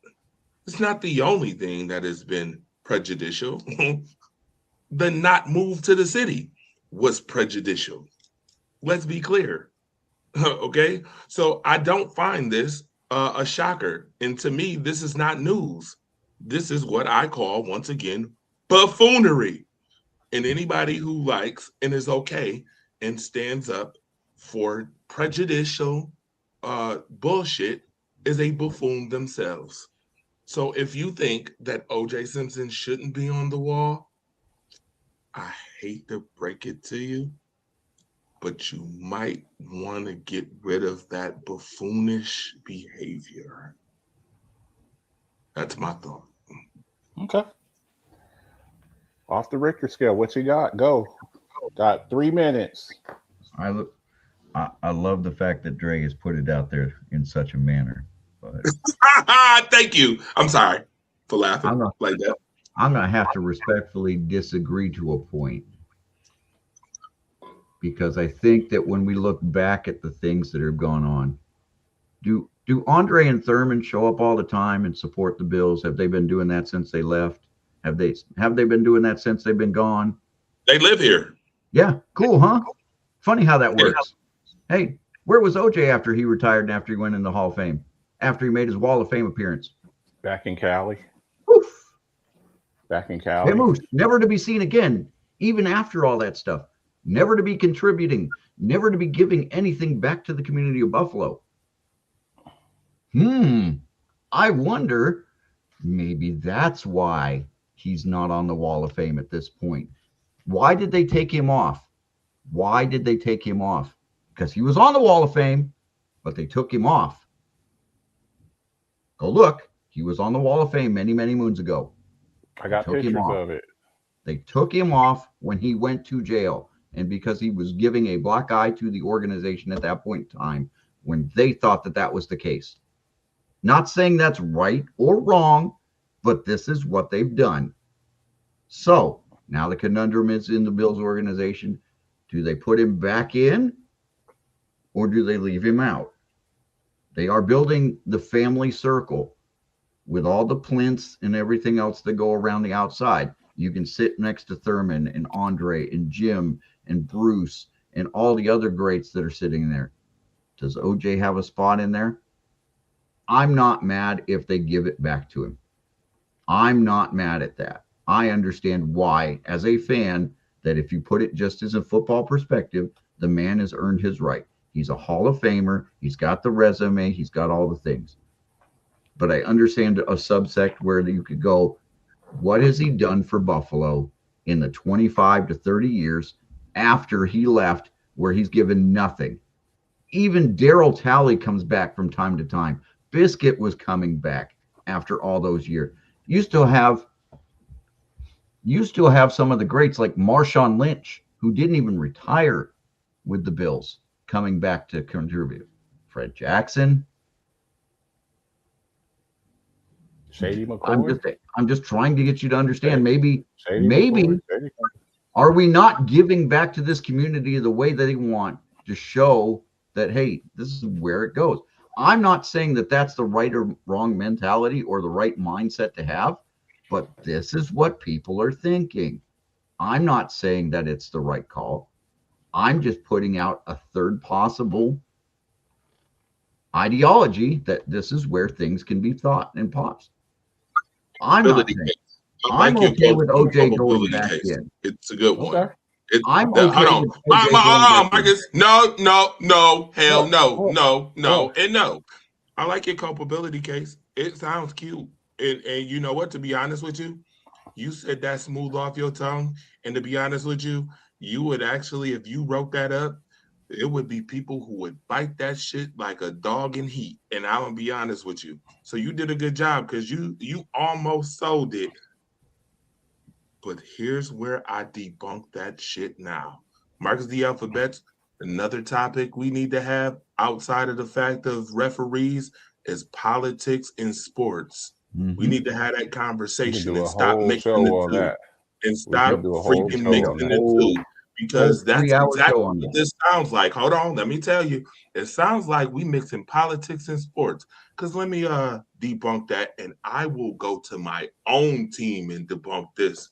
It's not the only thing that has been prejudicial. The not move to the city was prejudicial. Let's be clear. Okay? So I don't find this a shocker. And to me, this is not news. This is what I call, once again, buffoonery. And anybody who likes and is okay and stands up for prejudicial bullshit is a buffoon themselves. So if you think that O.J. Simpson shouldn't be on the wall, I hate to break it to you, but you might want to get rid of that buffoonish behavior. That's my thought. Okay. Off the Richter scale, what you got? Go. Got 3 minutes. I love the fact that Dre has put it out there in such a manner. But thank you. I'm sorry for laughing like that. I'm gonna have to respectfully disagree to a point, because I think that when we look back at the things that have gone on, do Andre and Thurman show up all the time and support the Bills? Have they been doing that since they left? Have they been doing that since they've been gone? They live here. Yeah, cool, huh? Funny how that works. Hey, where was OJ after he retired and after he went in the Hall of Fame? After he made his Wall of Fame appearance? Back in Cali. Oof. Back in Cali. Hey, Moose, never to be seen again, even after all that stuff. Never to be contributing, never to be giving anything back to the community of Buffalo. I wonder, maybe that's why he's not on the Wall of Fame at this point. Why did they take him off? Why did they take him off? Because he was on the Wall of Fame, but they took him off. Go look. He was on the Wall of Fame many, many moons ago. I got pictures of it. They took him off when he went to jail. and because he was giving a black eye to the organization at that point in time when they thought that that was the case. Not saying that's right or wrong, but this is what they've done. So now the conundrum is in the Bills organization. Do they put him back in or do they leave him out? They are building the family circle with all the plinths and everything else that go around the outside. You can sit next to Thurman and Andre and Jim and Bruce and all the other greats that are sitting there. Does OJ have a spot in there? I'm not mad if they give it back to him. I'm not mad at that. I understand why, as a fan, that if you put it just as a football perspective, the man has earned his right. He's a Hall of Famer. He's got the resume. He's got all the things. But I understand a subsect where you could go, what has he done for Buffalo in the 25 to 30 years after he left where he's given nothing? Even Daryl Talley comes back from time to time. Biscuit was coming back after all those years. You still have some of the greats like Marshawn Lynch, who didn't even retire with the Bills, coming back to contribute. Fred Jackson. Shady McCoy. I'm just trying to get you to understand. Maybe McCoy. Are we not giving back to this community the way that they want to show that, hey, this is where it goes? I'm not saying that that's the right or wrong mentality or the right mindset to have, but this is what people are thinking. I'm not saying that it's the right call. I'm just putting out a third possible ideology that this is where things can be thought and paused. I'm not saying. I'm okay with OJ going back in. It's a good one. Okay. I'm okay. Hold on, Marcus. No, hell no, and no. I like your culpability case. It sounds cute, and you know what? To be honest with you, you said that smooth off your tongue, and to be honest with you, you would actually, if you wrote that up, it would be people who would bite that shit like a dog in heat. And I'm gonna be honest with you. So you did a good job because you almost sold it. But here's where I debunk that shit now. Marcus the Alphabets, another topic we need to have outside of the fact of referees is politics in sports. Mm-hmm. We need to have that conversation and stop mixing the two. And stop freaking mixing the two. Because that's exactly what this sounds like. Hold on, let me tell you. It sounds like we mixing politics and sports. Because let me debunk that, and I will go to my own team and debunk this,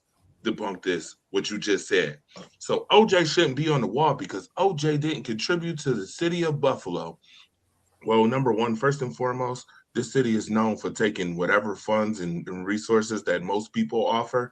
what you just said. So OJ shouldn't be on the wall because OJ didn't contribute to the city of Buffalo. Well, number one, first and foremost, this city is known for taking whatever funds and resources that most people offer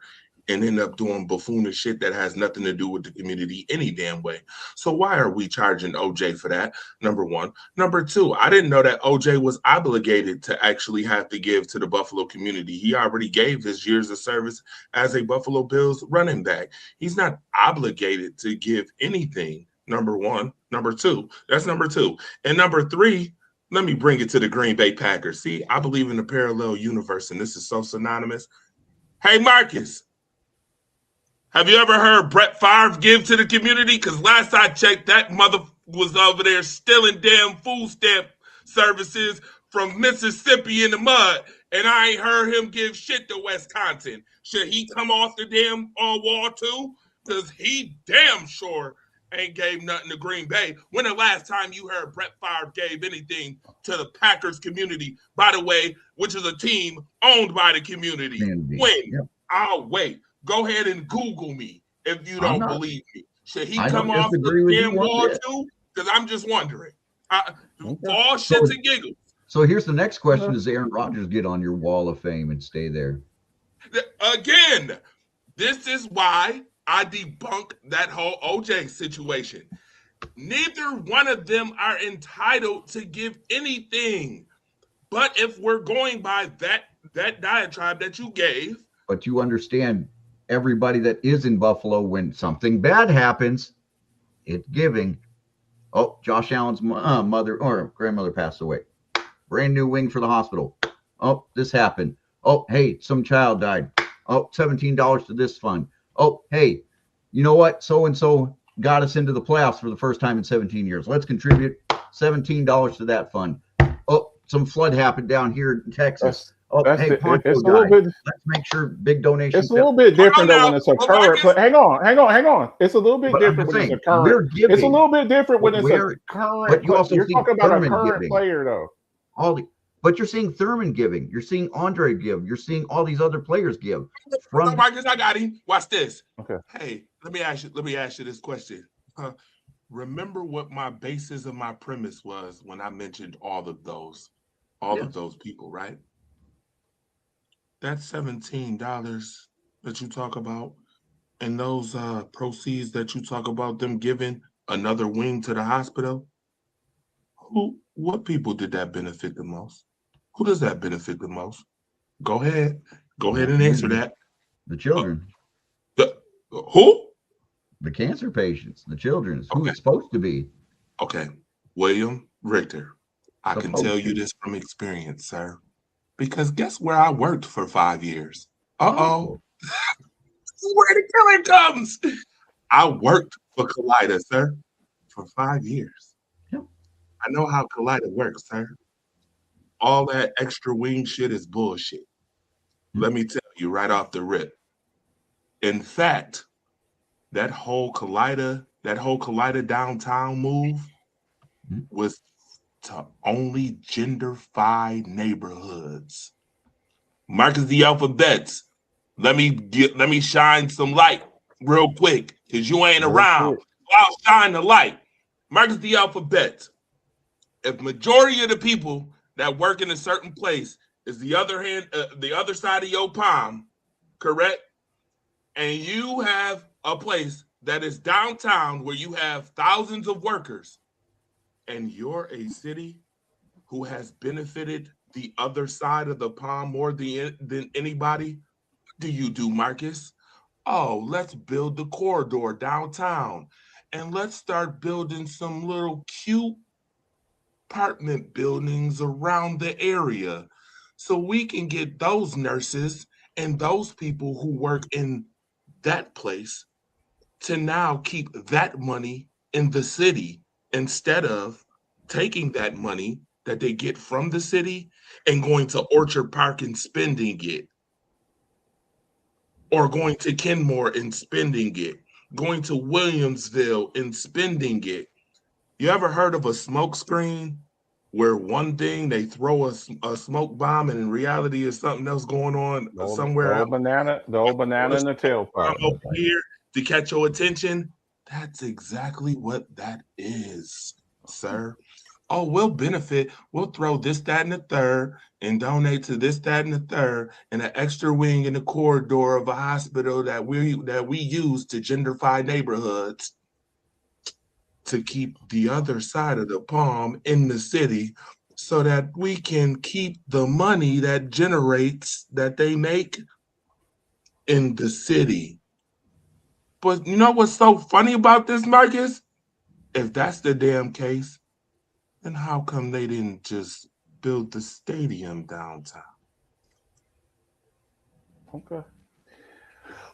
and end up doing buffoonish shit that has nothing to do with the community any damn way. So why are we charging OJ for that? Number one. Number two, I didn't know that OJ was obligated to actually have to give to the Buffalo community. He already gave his years of service as a Buffalo Bills running back. He's not obligated to give anything, number one. Number two, that's number two. And number three, let me bring it to the Green Bay Packers. See, I believe in a parallel universe, and this is so synonymous. Hey, Marcus. Have you ever heard Brett Favre give to the community? Because last I checked, that mother was over there stealing damn food stamp services from Mississippi in the mud, and I ain't heard him give shit to Wisconsin. Should he come off the damn wall too? Because he damn sure ain't gave nothing to Green Bay. When the last time you heard Brett Favre gave anything to the Packers community, by the way, which is a team owned by the community? When? Yep. I'll wait. Go ahead and Google me if you don't believe me. Should he come off the damn wall too? Because I'm just wondering. All shits and giggles. So here's the next question. Does Aaron Rodgers get on your wall of fame and stay there? Again, this is why I debunk that whole OJ situation. Neither one of them are entitled to give anything. But if we're going by that diatribe that you gave. But you understand, everybody that is in Buffalo, when something bad happens, it's giving. Oh, Josh Allen's mother or grandmother passed away. Brand new wing for the hospital. Oh, this happened. Oh, hey, some child died. Oh, $17 to this fund. Oh, hey, you know what? So-and-so got us into the playoffs for the first time in 17 years. Let's contribute $17 to that fund. Oh, some flood happened down here in Texas. Hey, Poncho it's a died. little bit. Let's make sure big donation. It's a little bit different though when it's a current. Marcus. Hang on. It's a little bit different when it's a current. We're giving. It's a little bit different when it's a current. But you also you're see talking about Thurman a current giving. player though. But you're seeing Thurman giving. You're seeing Andre give. You're seeing all these other players give. Marcus, I got him. Watch this. Okay. Hey, let me ask you this question. Remember what my basis of my premise was when I mentioned all of those people, right? That $17 that you talk about and those proceeds that you talk about them giving another wing to the hospital, what people did that benefit the most? Who does that benefit the most? Go ahead and answer that. The children. Who? The cancer patients, the children, who it's supposed to be. Okay. William Richter, I can tell you this from experience, sir. Because guess where I worked for 5 years? Uh-oh. Where the killing comes. I worked for Kaleida, sir, for 5 years. Yep. I know how Kaleida works, sir. All that extra wing shit is bullshit. Let me tell you right off the rip. In fact, that whole Kaleida downtown move was to only genderfy neighborhoods. Marcus the Alphabets. Let me shine some light real quick, because you ain't around. I'll shine the light. Marcus the Alphabet. If majority of the people that work in a certain place is the other side of your palm, correct? And you have a place that is downtown where you have thousands of workers, and you're a city who has benefited the other side of the palm more than anybody, what do you do, Marcus? Oh, let's build the corridor downtown, and let's start building some little cute apartment buildings around the area so we can get those nurses and those people who work in that place to now keep that money in the city instead of taking that money that they get from the city and going to Orchard Park and spending it, or going to Kenmore and spending it, going to Williamsville and spending it. You ever heard of a smoke screen where one thing they throw a smoke bomb and in reality is something else going on somewhere else? The old banana in the tailpipe. Over here to catch your attention. That's exactly what that is, sir. Oh, we'll benefit. We'll throw this, that, and the third and donate to this, that, and the third, and an extra wing in the corridor of a hospital that we use to genderfy neighborhoods to keep the other side of the palm in the city so that we can keep the money that they make in the city. But you know what's so funny about this, Marcus? If that's the damn case, then how come they didn't just build the stadium downtown? Okay.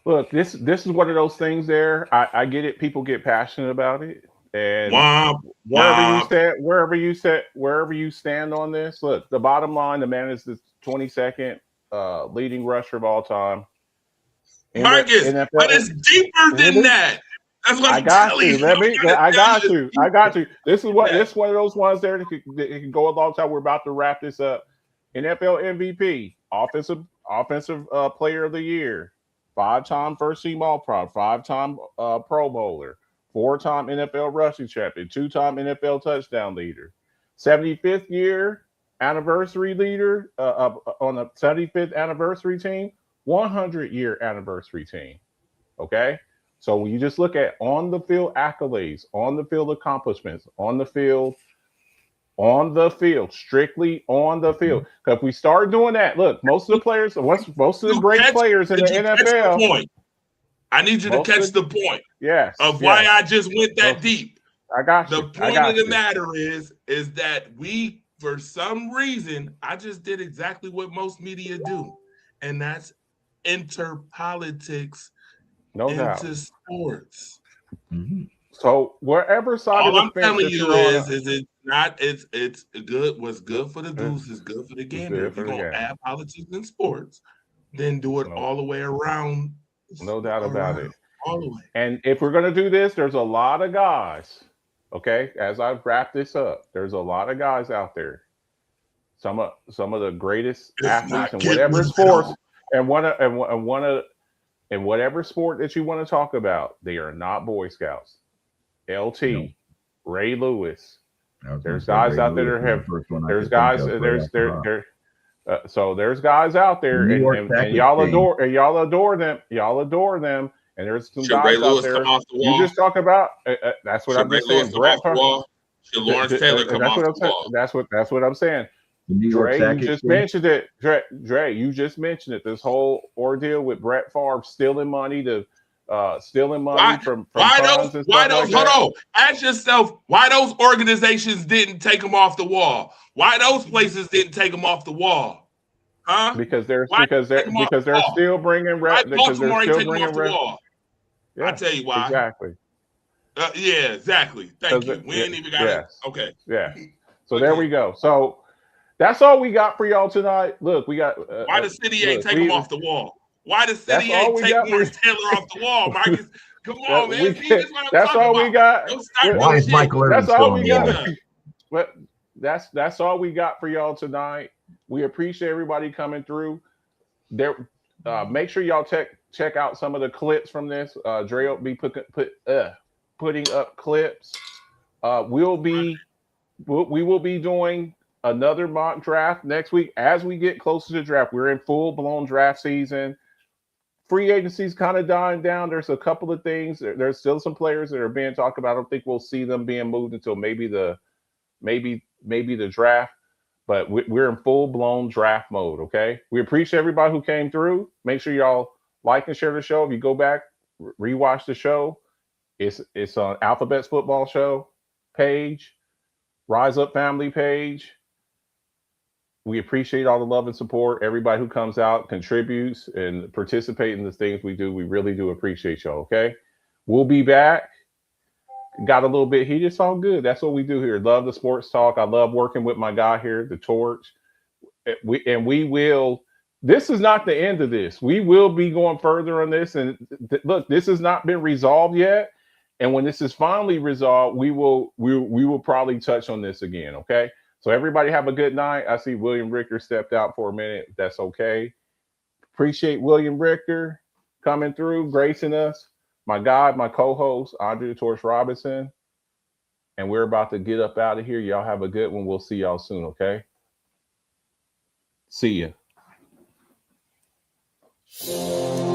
Look, this is one of those things there. I get it. People get passionate about it. And wherever you stand on this, look, the bottom line, the man is the 22nd leading rusher of all time. Marcus, but it's deeper than that. That's what I'm telling you. I got you. This is one of those ones there that can go a long time. We're about to wrap this up. NFL MVP, offensive player of the year, 5-time first team All-Pro, 5-time Pro Bowler, 4-time NFL rushing champion, 2-time NFL touchdown leader, 75th year anniversary leader on the 75th anniversary team, 100-year anniversary team. Okay? So when you just look at on the field accolades, on the field accomplishments, on the field, strictly on the field. Because if we start doing that, look, most of the players, most of the great players in the NFL. I need you to catch the point. Yes. Of why I just went that deep. I got you. The point of the matter is that we, for some reason, I just did exactly what most media do, and that's enter politics into sports. So wherever side All of the I'm fence telling that you you're on, is it's not it's good. What's good for the goose is good for the gander. good If for you're the gonna game. add politics and sports, then do it No, all the way around. no doubt about it. All the way. And if we're going to do this, there's a lot of guys. Okay, as I wrap this up, there's a lot of guys out there. Some of the greatest It's athletes not in get whatever with sports, them. and in whatever sport that you want to talk about, they are not Boy Scouts. LT, No. Ray Lewis. I was gonna There's say guys Ray out there Lewis that is have. the first one I There's could think guys. of right There's off the top. there. So there's guys out there, The New York and Packers y'all team. adore them. Y'all adore them, and there's some Should Ray guys out Lewis there. come off the You wall? just talk about. That's what Should I'm Ray just saying. Lewis come Brett off the wall? Should Lawrence Taylor come that's off what the I'm saying. wall? That's what I'm saying. The New York Dre, you Packers just team. mentioned it. Dre, you just mentioned it. This whole ordeal with Brett Favre stealing money from Why funds those? and Why stuff those? like that. Hold on. Ask yourself why those organizations didn't take them off the wall. Why those places didn't take them off the wall? Huh? Because they're Why didn't they take 'em off the they're wall? still bringing Why because they're Baltimore ain't still take them bringing off the wall? Yeah, I tell you why. exactly. Yeah, exactly. Thank you. Because We ain't even got it. yes. Okay. Yeah. So there we go. So that's all we got for y'all tonight. Look, we got. Why the city ain't take them off the wall? Why the That's city all ain't we take got for Lawrence Taylor off the wall, Marcus? Come on, man. See, that's what I'm That's talking all about. we got. Don't start Why no is shit. Michael Irvin That's still all on we the wall? got. But that's all we got for y'all tonight. We appreciate everybody coming through. There, make sure y'all check out some of the clips from this. Dre will be putting up clips. We will be doing another mock draft next week as we get closer to draft. We're in full blown draft season. Free agency's kind of dying down. There's a couple of things. There's still some players that are being talked about. I don't think we'll see them being moved until maybe the draft. But we're in full blown draft mode. Okay. We appreciate everybody who came through. Make sure y'all like and share the show. If you go back, rewatch the show. It's on Alphabets Football Show page, Rise Up Family page. We appreciate all the love and support. Everybody who comes out, contributes, and participate in the things we do. We really do appreciate y'all, okay? We'll be back. Got a little bit heated. It's all good. That's what we do here. Love the sports talk. I love working with my guy here, The Torch. We will. This is not the end of this. We will be going further on this. And look, this has not been resolved yet. And when this is finally resolved, we will probably touch on this again, okay? So everybody have a good night. I see William Ricker stepped out for a minute. That's okay. Appreciate William Ricker coming through, gracing us. My guy, my co-host, Andre the Torch Robinson. And we're about to get up out of here. Y'all have a good one. We'll see y'all soon, okay? See ya.